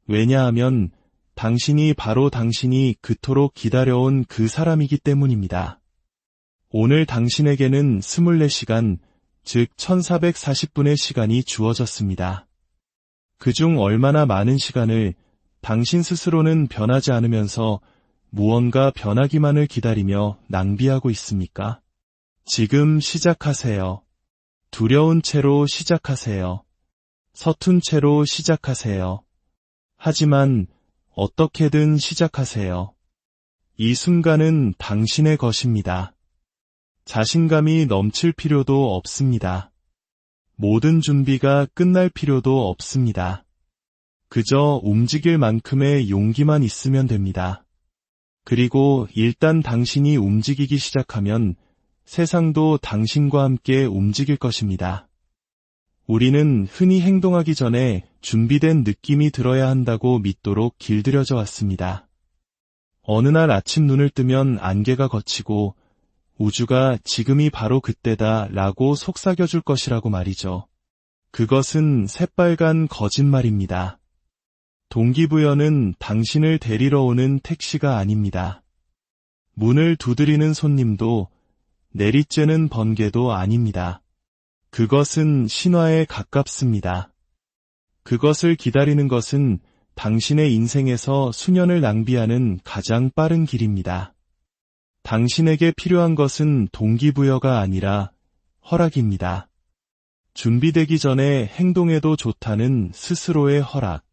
왜냐하면 당신이 바로 당신이 그토록 기다려온 그 사람이기 때문입니다. 오늘 당신에게는 24시간, 즉 1440분의 시간이 주어졌습니다. 그중 얼마나 많은 시간을 당신 스스로는 변하지 않으면서 무언가 변하기만을 기다리며 낭비하고 있습니까? 지금 시작하세요. 두려운 채로 시작하세요. 서툰 채로 시작하세요. 하지만 어떻게든 시작하세요. 이 순간은 당신의 것입니다. 자신감이 넘칠 필요도 없습니다. 모든 준비가 끝날 필요도 없습니다. 그저 움직일 만큼의 용기만 있으면 됩니다. 그리고 일단 당신이 움직이기 시작하면 세상도 당신과 함께 움직일 것입니다. 우리는 흔히 행동하기 전에 준비된 느낌이 들어야 한다고 믿도록 길들여져 왔습니다. 어느 날 아침 눈을 뜨면 안개가 걷히고 우주가 지금이 바로 그때다 라고 속삭여줄 것이라고 말이죠. 그것은 새빨간 거짓말입니다. 동기부여는 당신을 데리러 오는 택시가 아닙니다. 문을 두드리는 손님도 내리쬐는 번개도 아닙니다. 그것은 신화에 가깝습니다. 그것을 기다리는 것은 당신의 인생에서 수년을 낭비하는 가장 빠른 길입니다. 당신에게 필요한 것은 동기부여가 아니라 허락입니다. 준비되기 전에 행동해도 좋다는 스스로의 허락.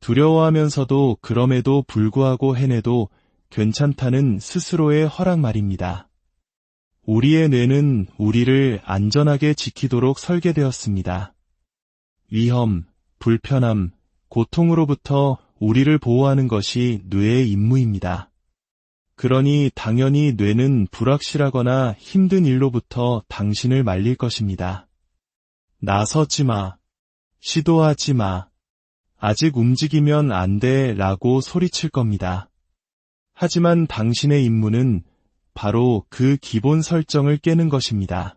두려워하면서도 그럼에도 불구하고 해내도 괜찮다는 스스로의 허락 말입니다. 우리의 뇌는 우리를 안전하게 지키도록 설계되었습니다. 위험, 불편함, 고통으로부터 우리를 보호하는 것이 뇌의 임무입니다. 그러니 당연히 뇌는 불확실하거나 힘든 일로부터 당신을 말릴 것입니다. 나서지 마. 시도하지 마. 아직 움직이면 안 돼 라고 소리칠 겁니다. 하지만 당신의 임무는 바로 그 기본 설정을 깨는 것입니다.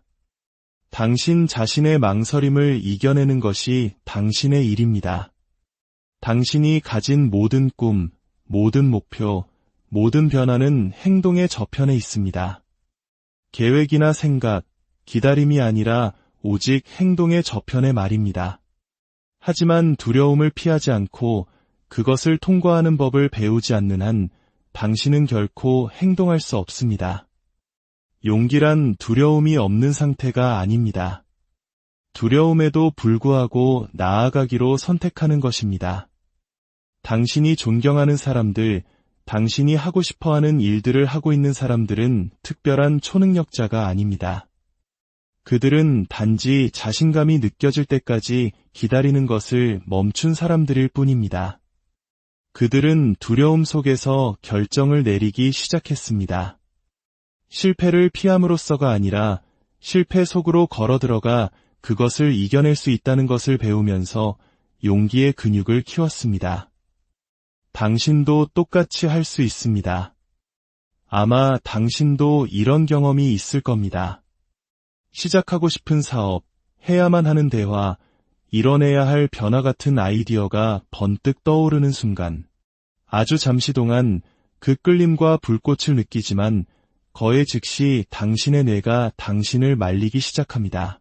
당신 자신의 망설임을 이겨내는 것이 당신의 일입니다. 당신이 가진 모든 꿈, 모든 목표, 모든 변화는 행동의 저편에 있습니다. 계획이나 생각, 기다림이 아니라 오직 행동의 저편의 말입니다. 하지만 두려움을 피하지 않고 그것을 통과하는 법을 배우지 않는 한 당신은 결코 행동할 수 없습니다. 용기란 두려움이 없는 상태가 아닙니다. 두려움에도 불구하고 나아가기로 선택하는 것입니다. 당신이 존경하는 사람들, 당신이 하고 싶어하는 일들을 하고 있는 사람들은 특별한 초능력자가 아닙니다. 그들은 단지 자신감이 느껴질 때까지 기다리는 것을 멈춘 사람들일 뿐입니다. 그들은 두려움 속에서 결정을 내리기 시작했습니다. 실패를 피함으로써가 아니라 실패 속으로 걸어 들어가 그것을 이겨낼 수 있다는 것을 배우면서 용기의 근육을 키웠습니다. 당신도 똑같이 할 수 있습니다. 아마 당신도 이런 경험이 있을 겁니다. 시작하고 싶은 사업, 해야만 하는 대화, 이뤄내야 할 변화 같은 아이디어가 번뜩 떠오르는 순간, 아주 잠시 동안 그 끌림과 불꽃을 느끼지만 거의 즉시 당신의 뇌가 당신을 말리기 시작합니다.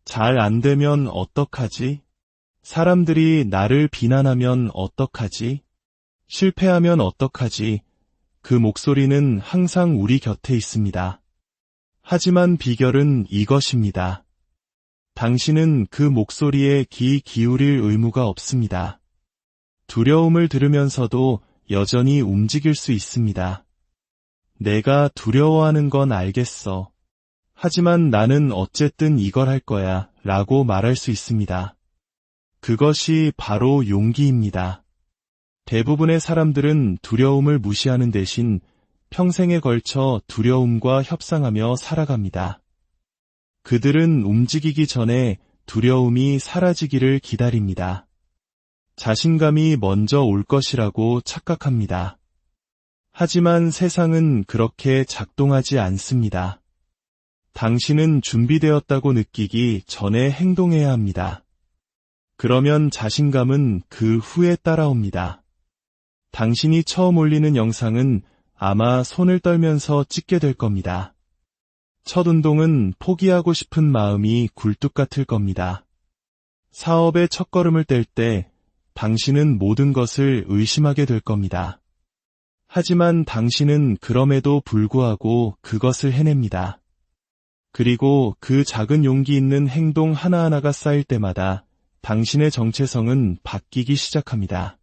잘 안 되면 어떡하지? 사람들이 나를 비난하면 어떡하지? 실패하면 어떡하지? 그 목소리는 항상 우리 곁에 있습니다. 하지만 비결은 이것입니다. 당신은 그 목소리에 귀 기울일 의무가 없습니다. 두려움을 들으면서도 여전히 움직일 수 있습니다. 내가 두려워하는 건 알겠어. 하지만 나는 어쨌든 이걸 할 거야 라고 말할 수 있습니다. 그것이 바로 용기입니다. 대부분의 사람들은 두려움을 무시하는 대신 평생에 걸쳐 두려움과 협상하며 살아갑니다. 그들은 움직이기 전에 두려움이 사라지기를 기다립니다. 자신감이 먼저 올 것이라고 착각합니다. 하지만 세상은 그렇게 작동하지 않습니다. 당신은 준비되었다고 느끼기 전에 행동해야 합니다. 그러면 자신감은 그 후에 따라옵니다. 당신이 처음 올리는 영상은 아마 손을 떨면서 찍게 될 겁니다. 첫 운동은 포기하고 싶은 마음이 굴뚝 같을 겁니다. 사업의 첫걸음을 뗄 때 당신은 모든 것을 의심하게 될 겁니다. 하지만 당신은 그럼에도 불구하고 그것을 해냅니다. 그리고 그 작은 용기 있는 행동 하나하나가 쌓일 때마다 당신의 정체성은 바뀌기 시작합니다.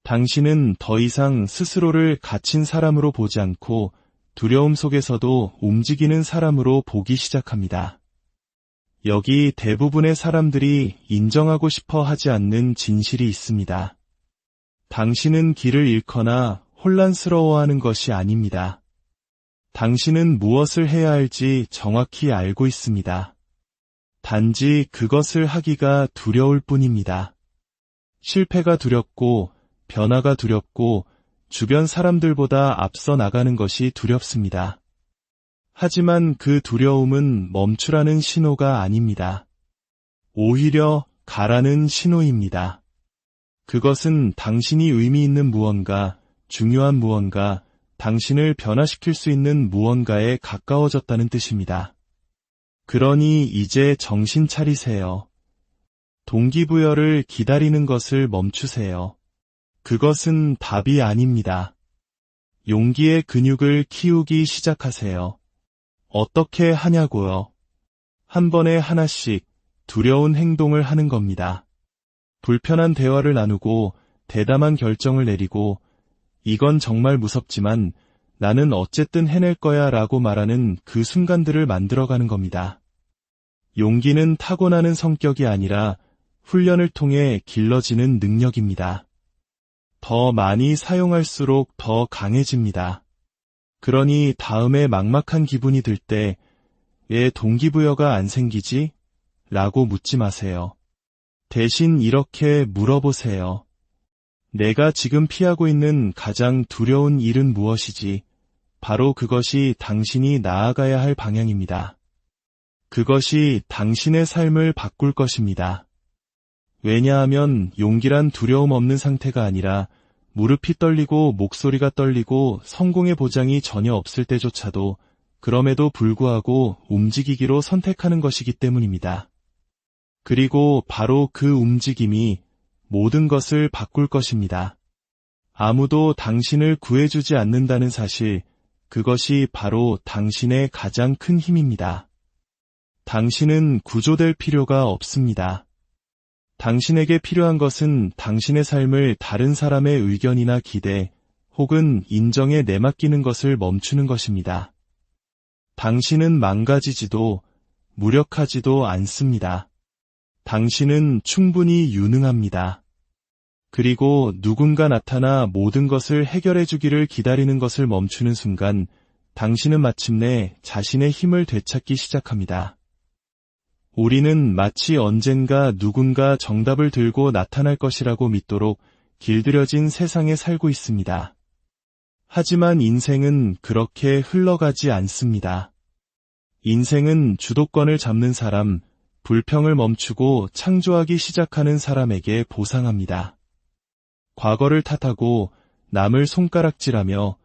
당신은 더 이상 스스로를 갇힌 사람으로 보지 않고 두려움 속에서도 움직이는 사람으로 보기 시작합니다. 여기 대부분의 사람들이 인정하고 싶어 하지 않는 진실이 있습니다. 당신은 길을 잃거나 혼란스러워하는 것이 아닙니다. 당신은 무엇을 해야 할지 정확히 알고 있습니다. 단지 그것을 하기가 두려울 뿐입니다. 실패가 두렵고 변화가 두렵고 주변 사람들보다 앞서 나가는 것이 두렵습니다. 하지만 그 두려움은 멈추라는 신호가 아닙니다. 오히려 가라는 신호입니다. 그것은 당신이 의미 있는 무언가, 중요한 무언가, 당신을 변화시킬 수 있는 무언가에 가까워졌다는 뜻입니다. 그러니 이제 정신 차리세요. 동기부여를 기다리는 것을 멈추세요. 그것은 답이 아닙니다. 용기의 근육을 키우기 시작하세요. 어떻게 하냐고요? 한 번에 하나씩 두려운 행동을 하는 겁니다. 불편한 대화를 나누고 대담한 결정을 내리고 이건 정말 무섭지만 나는 어쨌든 해낼 거야 라고 말하는 그 순간들을 만들어가는 겁니다. 용기는 타고나는 성격이 아니라 훈련을 통해 길러지는 능력입니다. 더 많이 사용할수록 더 강해집니다. 그러니 다음에 막막한 기분이 들 때 왜 동기부여가 안 생기지? 라고 묻지 마세요. 대신 이렇게 물어보세요. 내가 지금 피하고 있는 가장 두려운 일은 무엇이지? 바로 그것이 당신이 나아가야 할 방향입니다. 그것이 당신의 삶을 바꿀 것입니다. 왜냐하면 용기란 두려움 없는 상태가 아니라 무릎이 떨리고 목소리가 떨리고 성공의 보장이 전혀 없을 때조차도 그럼에도 불구하고 움직이기로 선택하는 것이기 때문입니다. 그리고 바로 그 움직임이 모든 것을 바꿀 것입니다. 아무도 당신을 구해주지 않는다는 사실, 그것이 바로 당신의 가장 큰 힘입니다. 당신은 구조될 필요가 없습니다. 당신에게 필요한 것은 당신의 삶을 다른 사람의 의견이나 기대 혹은 인정에 내맡기는 것을 멈추는 것입니다. 당신은 망가지지도 무력하지도 않습니다. 당신은 충분히 유능합니다. 그리고 누군가 나타나 모든 것을 해결해 주기를 기다리는 것을 멈추는 순간 당신은 마침내 자신의 힘을 되찾기 시작합니다. 우리는 마치 언젠가 누군가 정답을 들고 나타날 것이라고 믿도록 길들여진 세상에 살고 있습니다. 하지만 인생은 그렇게 흘러가지 않습니다. 인생은 주도권을 잡는 사람, 불평을 멈추고 창조하기 시작하는 사람에게 보상합니다. 과거를 탓하고 남을 손가락질하며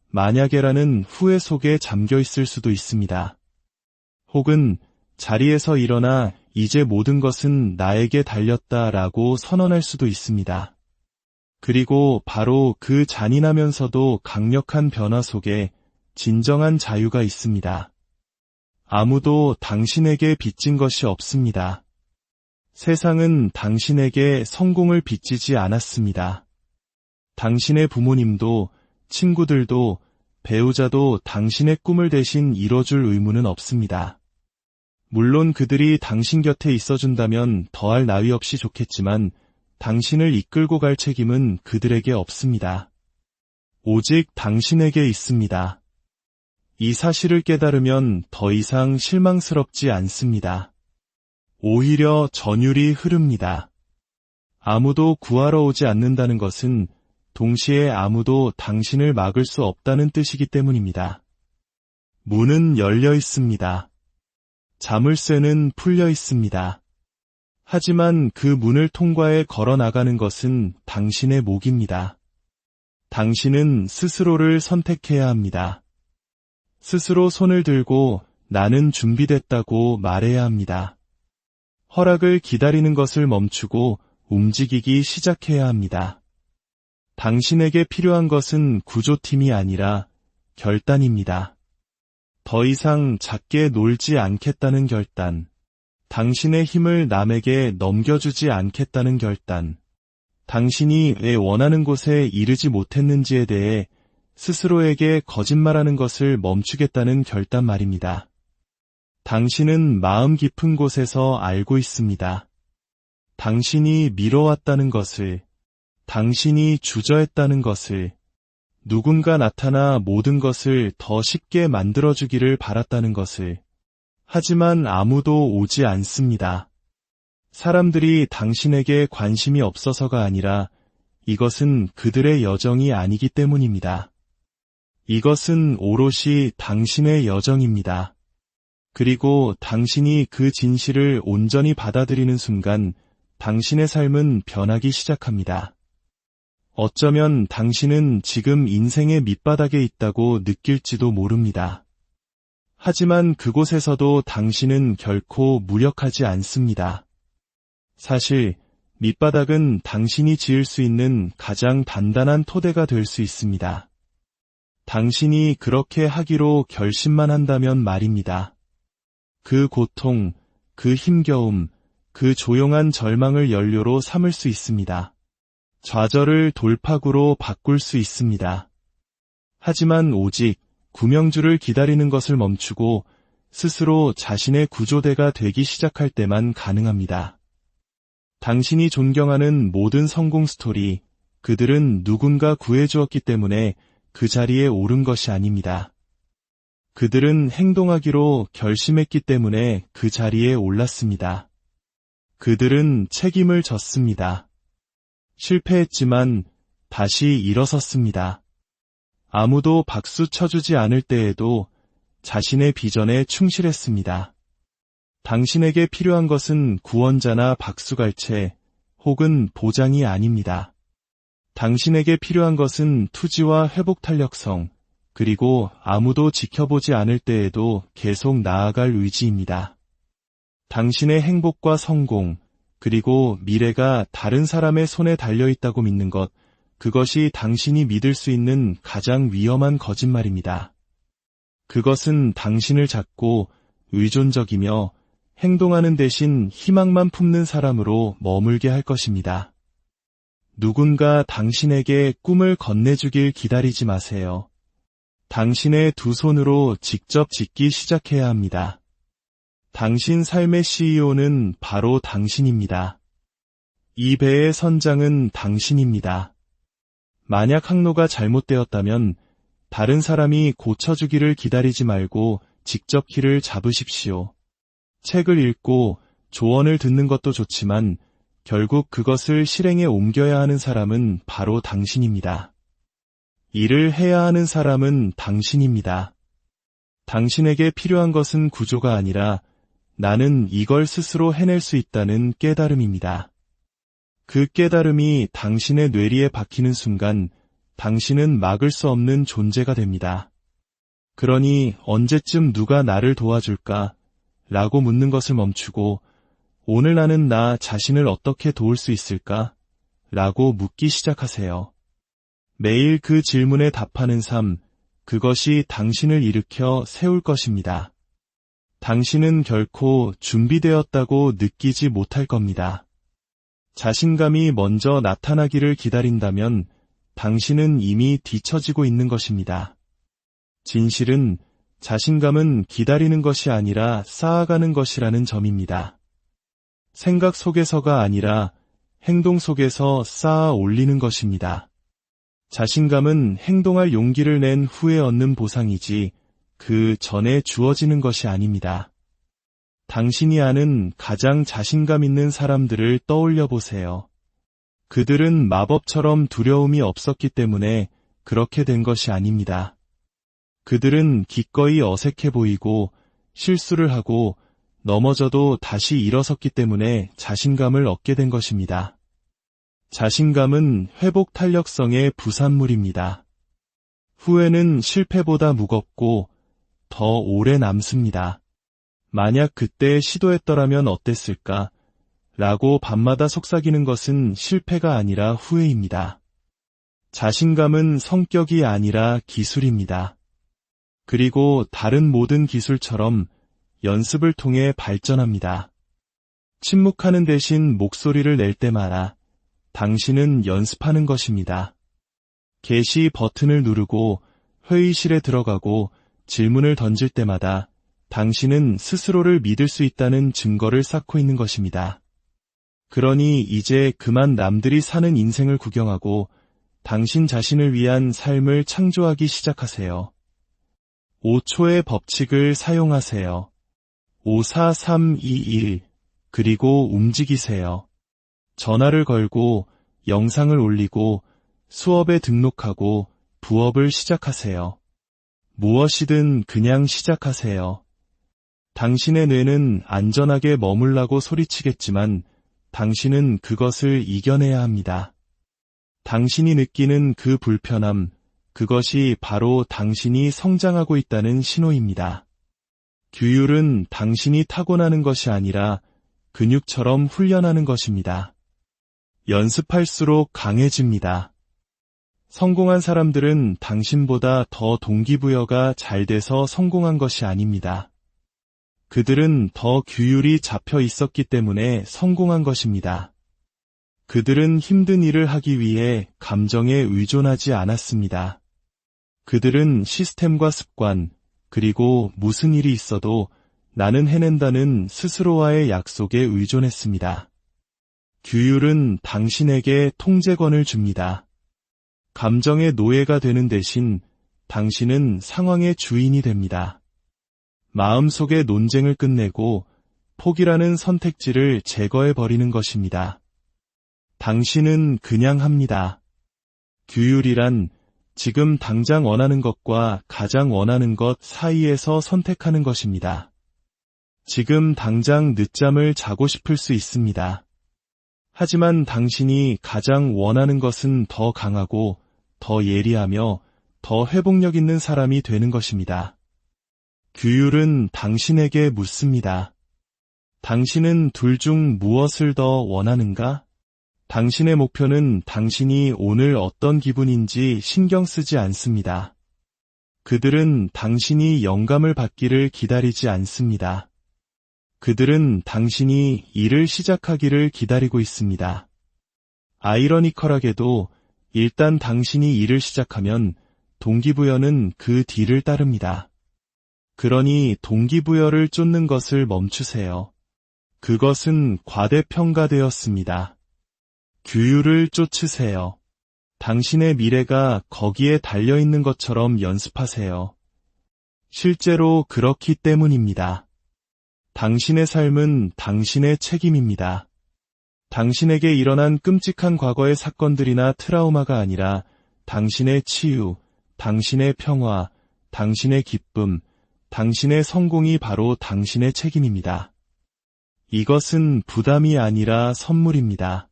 만약에라는 후회 속에 잠겨 있을 수도 있습니다. 혹은 자리에서 일어나 이제 모든 것은 나에게 달렸다라고 선언할 수도 있습니다. 그리고 바로 그 잔인하면서도 강력한 변화 속에 진정한 자유가 있습니다. 아무도 당신에게 빚진 것이 없습니다. 세상은 당신에게 성공을 빚지지 않았습니다. 당신의 부모님도, 친구들도, 배우자도 당신의 꿈을 대신 이뤄줄 의무는 없습니다. 물론 그들이 당신 곁에 있어준다면 더할 나위 없이 좋겠지만 당신을 이끌고 갈 책임은 그들에게 없습니다. 오직 당신에게 있습니다. 이 사실을 깨달으면 더 이상 실망스럽지 않습니다. 오히려 전율이 흐릅니다. 아무도 구하러 오지 않는다는 것은 동시에 아무도 당신을 막을 수 없다는 뜻이기 때문입니다. 문은 열려 있습니다. 자물쇠는 풀려 있습니다. 하지만 그 문을 통과해 걸어 나가는 것은 당신의 몫입니다. 당신은 스스로를 선택해야 합니다. 스스로 손을 들고 나는 준비됐다고 말해야 합니다. 허락을 기다리는 것을 멈추고 움직이기 시작해야 합니다. 당신에게 필요한 것은 구조팀이 아니라 결단입니다. 더 이상 작게 놀지 않겠다는 결단. 당신의 힘을 남에게 넘겨주지 않겠다는 결단. 당신이 왜 원하는 곳에 이르지 못했는지에 대해 스스로에게 거짓말하는 것을 멈추겠다는 결단 말입니다. 당신은 마음 깊은 곳에서 알고 있습니다. 당신이 미뤄왔다는 것을, 당신이 주저했다는 것을, 누군가 나타나 모든 것을 더 쉽게 만들어주기를 바랐다는 것을. 하지만 아무도 오지 않습니다. 사람들이 당신에게 관심이 없어서가 아니라 이것은 그들의 여정이 아니기 때문입니다. 이것은 오롯이 당신의 여정입니다. 그리고 당신이 그 진실을 온전히 받아들이는 순간 당신의 삶은 변하기 시작합니다. 어쩌면 당신은 지금 인생의 밑바닥에 있다고 느낄지도 모릅니다. 하지만 그곳에서도 당신은 결코 무력하지 않습니다. 사실 밑바닥은 당신이 지을 수 있는 가장 단단한 토대가 될 수 있습니다. 당신이 그렇게 하기로 결심만 한다면 말입니다. 그 고통, 그 힘겨움, 그 조용한 절망을 연료로 삼을 수 있습니다. 좌절을 돌파구로 바꿀 수 있습니다. 하지만 오직 구명주를 기다리는 것을 멈추고 스스로 자신의 구조대가 되기 시작할 때만 가능합니다. 당신이 존경하는 모든 성공 스토리, 그들은 누군가 구해주었기 때문에 그 자리에 오른 것이 아닙니다. 그들은 행동하기로 결심했기 때문에 그 자리에 올랐습니다. 그들은 책임을 졌습니다. 실패했지만 다시 일어섰습니다. 아무도 박수 쳐주지 않을 때에도 자신의 비전에 충실했습니다. 당신에게 필요한 것은 구원자나 박수갈채 혹은 보장이 아닙니다. 당신에게 필요한 것은 투지와 회복 탄력성, 그리고 아무도 지켜보지 않을 때에도 계속 나아갈 의지입니다. 당신의 행복과 성공, 그리고 미래가 다른 사람의 손에 달려있다고 믿는 것, 그것이 당신이 믿을 수 있는 가장 위험한 거짓말입니다. 그것은 당신을 잡고 의존적이며 행동하는 대신 희망만 품는 사람으로 머물게 할 것입니다. 누군가 당신에게 꿈을 건네주길 기다리지 마세요. 당신의 두 손으로 직접 짓기 시작해야 합니다. 당신 삶의 CEO는 바로 당신입니다. 이 배의 선장은 당신입니다. 만약 항로가 잘못되었다면 다른 사람이 고쳐주기를 기다리지 말고 직접 길을 잡으십시오. 책을 읽고 조언을 듣는 것도 좋지만 결국 그것을 실행에 옮겨야 하는 사람은 바로 당신입니다. 일을 해야 하는 사람은 당신입니다. 당신에게 필요한 것은 구조가 아니라 나는 이걸 스스로 해낼 수 있다는 깨달음입니다. 그 깨달음이 당신의 뇌리에 박히는 순간 당신은 막을 수 없는 존재가 됩니다. 그러니 언제쯤 누가 나를 도와줄까? 라고 묻는 것을 멈추고 오늘 나는 나 자신을 어떻게 도울 수 있을까? 라고 묻기 시작하세요. 매일 그 질문에 답하는 삶, 그것이 당신을 일으켜 세울 것입니다. 당신은 결코 준비되었다고 느끼지 못할 겁니다. 자신감이 먼저 나타나기를 기다린다면 당신은 이미 뒤처지고 있는 것입니다. 진실은 자신감은 기다리는 것이 아니라 쌓아가는 것이라는 점입니다. 생각 속에서가 아니라 행동 속에서 쌓아 올리는 것입니다. 자신감은 행동할 용기를 낸 후에 얻는 보상이지 그 전에 주어지는 것이 아닙니다. 당신이 아는 가장 자신감 있는 사람들을 떠올려 보세요. 그들은 마법처럼 두려움이 없었기 때문에 그렇게 된 것이 아닙니다. 그들은 기꺼이 어색해 보이고 실수를 하고 넘어져도 다시 일어섰기 때문에 자신감을 얻게 된 것입니다. 자신감은 회복 탄력성의 부산물입니다. 후회는 실패보다 무겁고 더 오래 남습니다. 만약 그때 시도했더라면 어땠을까? 라고 밤마다 속삭이는 것은 실패가 아니라 후회입니다. 자신감은 성격이 아니라 기술입니다. 그리고 다른 모든 기술처럼 연습을 통해 발전합니다. 침묵하는 대신 목소리를 낼 때마다 당신은 연습하는 것입니다. 게시 버튼을 누르고 회의실에 들어가고 질문을 던질 때마다 당신은 스스로를 믿을 수 있다는 증거를 쌓고 있는 것입니다. 그러니 이제 그만 남들이 사는 인생을 구경하고 당신 자신을 위한 삶을 창조하기 시작하세요. 5초의 법칙을 사용하세요. 5, 4, 3, 2, 1 그리고 움직이세요. 전화를 걸고 영상을 올리고 수업에 등록하고 부업을 시작하세요. 무엇이든 그냥 시작하세요. 당신의 뇌는 안전하게 머물라고 소리치겠지만 당신은 그것을 이겨내야 합니다. 당신이 느끼는 그 불편함, 그것이 바로 당신이 성장하고 있다는 신호입니다. 규율은 당신이 타고나는 것이 아니라 근육처럼 훈련하는 것입니다. 연습할수록 강해집니다. 성공한 사람들은 당신보다 더 동기부여가 잘 돼서 성공한 것이 아닙니다. 그들은 더 규율이 잡혀 있었기 때문에 성공한 것입니다. 그들은 힘든 일을 하기 위해 감정에 의존하지 않았습니다. 그들은 시스템과 습관, 그리고 무슨 일이 있어도 나는 해낸다는 스스로와의 약속에 의존했습니다. 규율은 당신에게 통제권을 줍니다. 감정의 노예가 되는 대신 당신은 상황의 주인이 됩니다. 마음속의 논쟁을 끝내고 포기라는 선택지를 제거해버리는 것입니다. 당신은 그냥 합니다. 규율이란 지금 당장 원하는 것과 가장 원하는 것 사이에서 선택하는 것입니다. 지금 당장 늦잠을 자고 싶을 수 있습니다. 하지만 당신이 가장 원하는 것은 더 강하고 더 예리하며 더 회복력 있는 사람이 되는 것입니다. 규율은 당신에게 묻습니다. 당신은 둘 중 무엇을 더 원하는가? 당신의 목표는 당신이 오늘 어떤 기분인지 신경 쓰지 않습니다. 그들은 당신이 영감을 받기를 기다리지 않습니다. 그들은 당신이 일을 시작하기를 기다리고 있습니다. 아이러니컬하게도 일단 당신이 일을 시작하면 동기부여는 그 뒤를 따릅니다. 그러니 동기부여를 쫓는 것을 멈추세요. 그것은 과대평가되었습니다. 규율을 쫓으세요. 당신의 미래가 거기에 달려있는 것처럼 연습하세요. 실제로 그렇기 때문입니다. 당신의 삶은 당신의 책임입니다. 당신에게 일어난 끔찍한 과거의 사건들이나 트라우마가 아니라 당신의 치유, 당신의 평화, 당신의 기쁨, 당신의 성공이 바로 당신의 책임입니다. 이것은 부담이 아니라 선물입니다.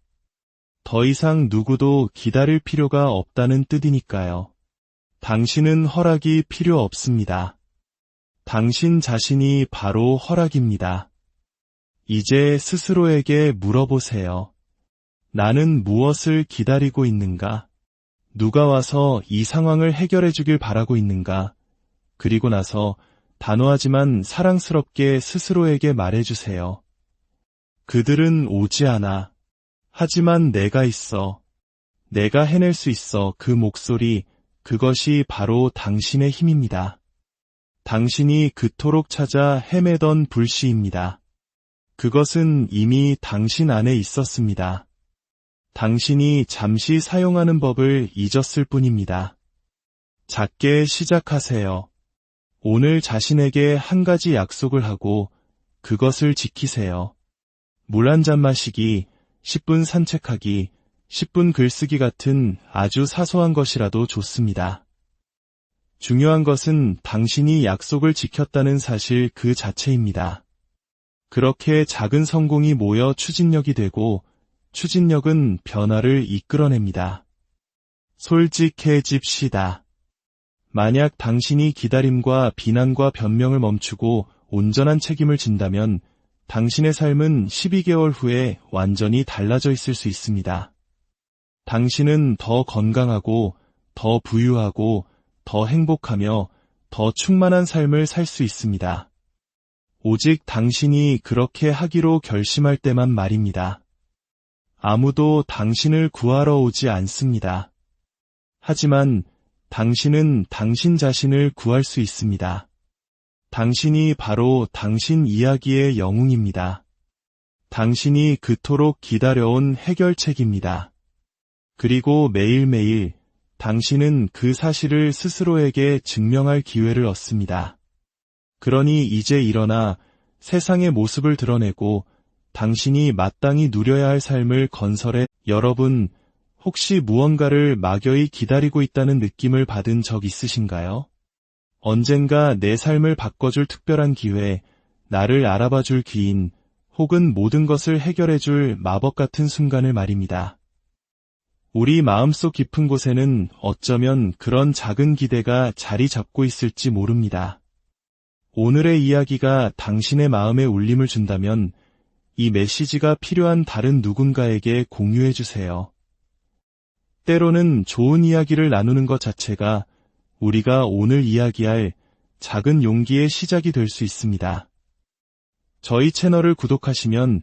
더 이상 누구도 기다릴 필요가 없다는 뜻이니까요. 당신은 허락이 필요 없습니다. 당신 자신이 바로 허락입니다. 이제 스스로에게 물어보세요. 나는 무엇을 기다리고 있는가? 누가 와서 이 상황을 해결해 주길 바라고 있는가? 그리고 나서 단호하지만 사랑스럽게 스스로에게 말해주세요. 그들은 오지 않아. 하지만 내가 있어. 내가 해낼 수 있어. 그 목소리, 그것이 바로 당신의 힘입니다. 당신이 그토록 찾아 헤매던 불씨입니다. 그것은 이미 당신 안에 있었습니다. 당신이 잠시 사용하는 법을 잊었을 뿐입니다. 작게 시작하세요. 오늘 자신에게 한 가지 약속을 하고 그것을 지키세요. 물 한 잔 마시기, 10분 산책하기, 10분 글쓰기 같은 아주 사소한 것이라도 좋습니다. 중요한 것은 당신이 약속을 지켰다는 사실 그 자체입니다. 그렇게 작은 성공이 모여 추진력이 되고 추진력은 변화를 이끌어냅니다. 솔직해집시다. 만약 당신이 기다림과 비난과 변명을 멈추고 온전한 책임을 진다면 당신의 삶은 12개월 후에 완전히 달라져 있을 수 있습니다. 당신은 더 건강하고 더 부유하고 더 행복하며 더 충만한 삶을 살 수 있습니다. 오직 당신이 그렇게 하기로 결심할 때만 말입니다. 아무도 당신을 구하러 오지 않습니다. 하지만 당신은 당신 자신을 구할 수 있습니다. 당신이 바로 당신 이야기의 영웅입니다. 당신이 그토록 기다려온 해결책입니다. 그리고 매일매일 당신은 그 사실을 스스로에게 증명할 기회를 얻습니다. 그러니 이제 일어나 세상의 모습을 드러내고 당신이 마땅히 누려야 할 삶을 건설해. 여러분, 혹시 무언가를 막연히 기다리고 있다는 느낌을 받은 적 있으신가요? 언젠가 내 삶을 바꿔줄 특별한 기회, 나를 알아봐줄 귀인, 혹은 모든 것을 해결해줄 마법 같은 순간을 말입니다. 우리 마음속 깊은 곳에는 어쩌면 그런 작은 기대가 자리 잡고 있을지 모릅니다. 오늘의 이야기가 당신의 마음에 울림을 준다면 이 메시지가 필요한 다른 누군가에게 공유해 주세요. 때로는 좋은 이야기를 나누는 것 자체가 우리가 오늘 이야기할 작은 용기의 시작이 될 수 있습니다. 저희 채널을 구독하시면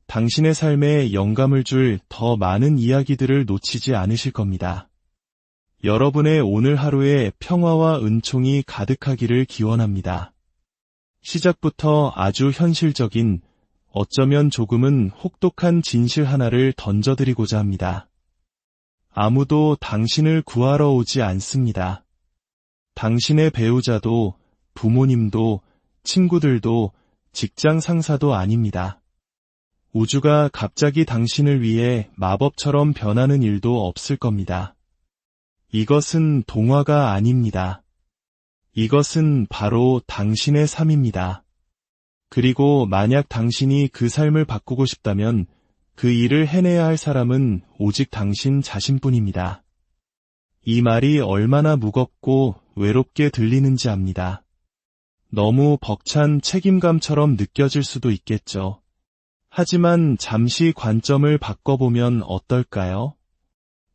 당신의 삶에 영감을 줄 더 많은 이야기들을 놓치지 않으실 겁니다. 여러분의 오늘 하루에 평화와 은총이 가득하기를 기원합니다. 시작부터 아주 현실적인, 어쩌면 조금은 혹독한 진실 하나를 던져드리고자 합니다. 아무도 당신을 구하러 오지 않습니다. 당신의 배우자도, 부모님도, 친구들도, 직장 상사도 아닙니다. 우주가 갑자기 당신을 위해 마법처럼 변하는 일도 없을 겁니다. 이것은 동화가 아닙니다. 이것은 바로 당신의 삶입니다. 그리고 만약 당신이 그 삶을 바꾸고 싶다면 그 일을 해내야 할 사람은 오직 당신 자신뿐입니다. 이 말이 얼마나 무겁고 외롭게 들리는지 압니다. 너무 벅찬 책임감처럼 느껴질 수도 있겠죠. 하지만 잠시 관점을 바꿔보면 어떨까요?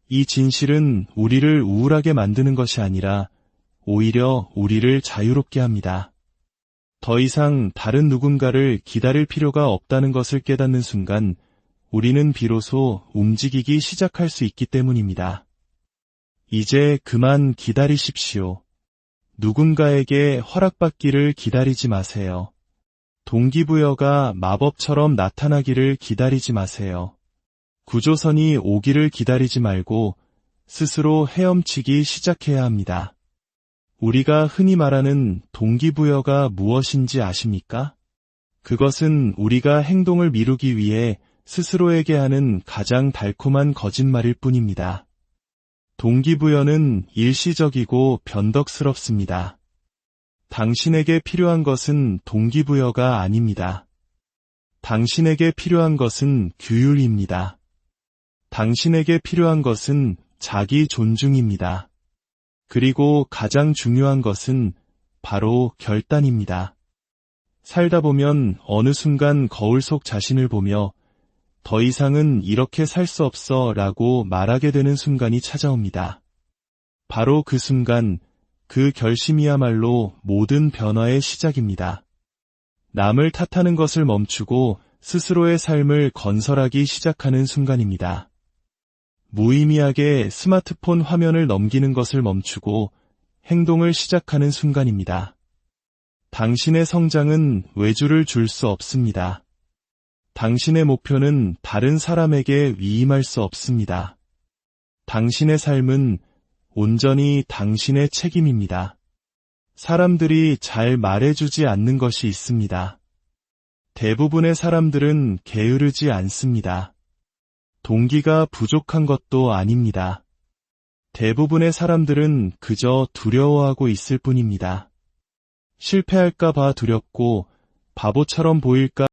이 진실은 우리를 우울하게 만드는 것이 아니라 오히려 우리를 자유롭게 합니다. 더 이상 다른 누군가를 기다릴 필요가 없다는 것을 깨닫는 순간 우리는 비로소 움직이기 시작할 수 있기 때문입니다. 이제 그만 기다리십시오. 누군가에게 허락받기를 기다리지 마세요. 동기부여가 마법처럼 나타나기를 기다리지 마세요. 구조선이 오기를 기다리지 말고 스스로 헤엄치기 시작해야 합니다. 우리가 흔히 말하는 동기부여가 무엇인지 아십니까? 그것은 우리가 행동을 미루기 위해 스스로에게 하는 가장 달콤한 거짓말일 뿐입니다. 동기부여는 일시적이고 변덕스럽습니다. 당신에게 필요한 것은 동기부여가 아닙니다. 당신에게 필요한 것은 규율입니다. 당신에게 필요한 것은 자기 존중입니다. 그리고 가장 중요한 것은 바로 결단입니다. 살다 보면 어느 순간 거울 속 자신을 보며 더 이상은 이렇게 살 수 없어 라고 말하게 되는 순간이 찾아옵니다. 바로 그 순간, 그 결심이야말로 모든 변화의 시작입니다. 남을 탓하는 것을 멈추고 스스로의 삶을 건설하기 시작하는 순간입니다. 무의미하게 스마트폰 화면을 넘기는 것을 멈추고 행동을 시작하는 순간입니다. 당신의 성장은 외주를 줄 수 없습니다. 당신의 목표는 다른 사람에게 위임할 수 없습니다. 당신의 삶은 온전히 당신의 책임입니다. 사람들이 잘 말해주지 않는 것이 있습니다. 대부분의 사람들은 게으르지 않습니다. 동기가 부족한 것도 아닙니다. 대부분의 사람들은 그저 두려워하고 있을 뿐입니다. 실패할까 봐 두렵고 바보처럼 보일까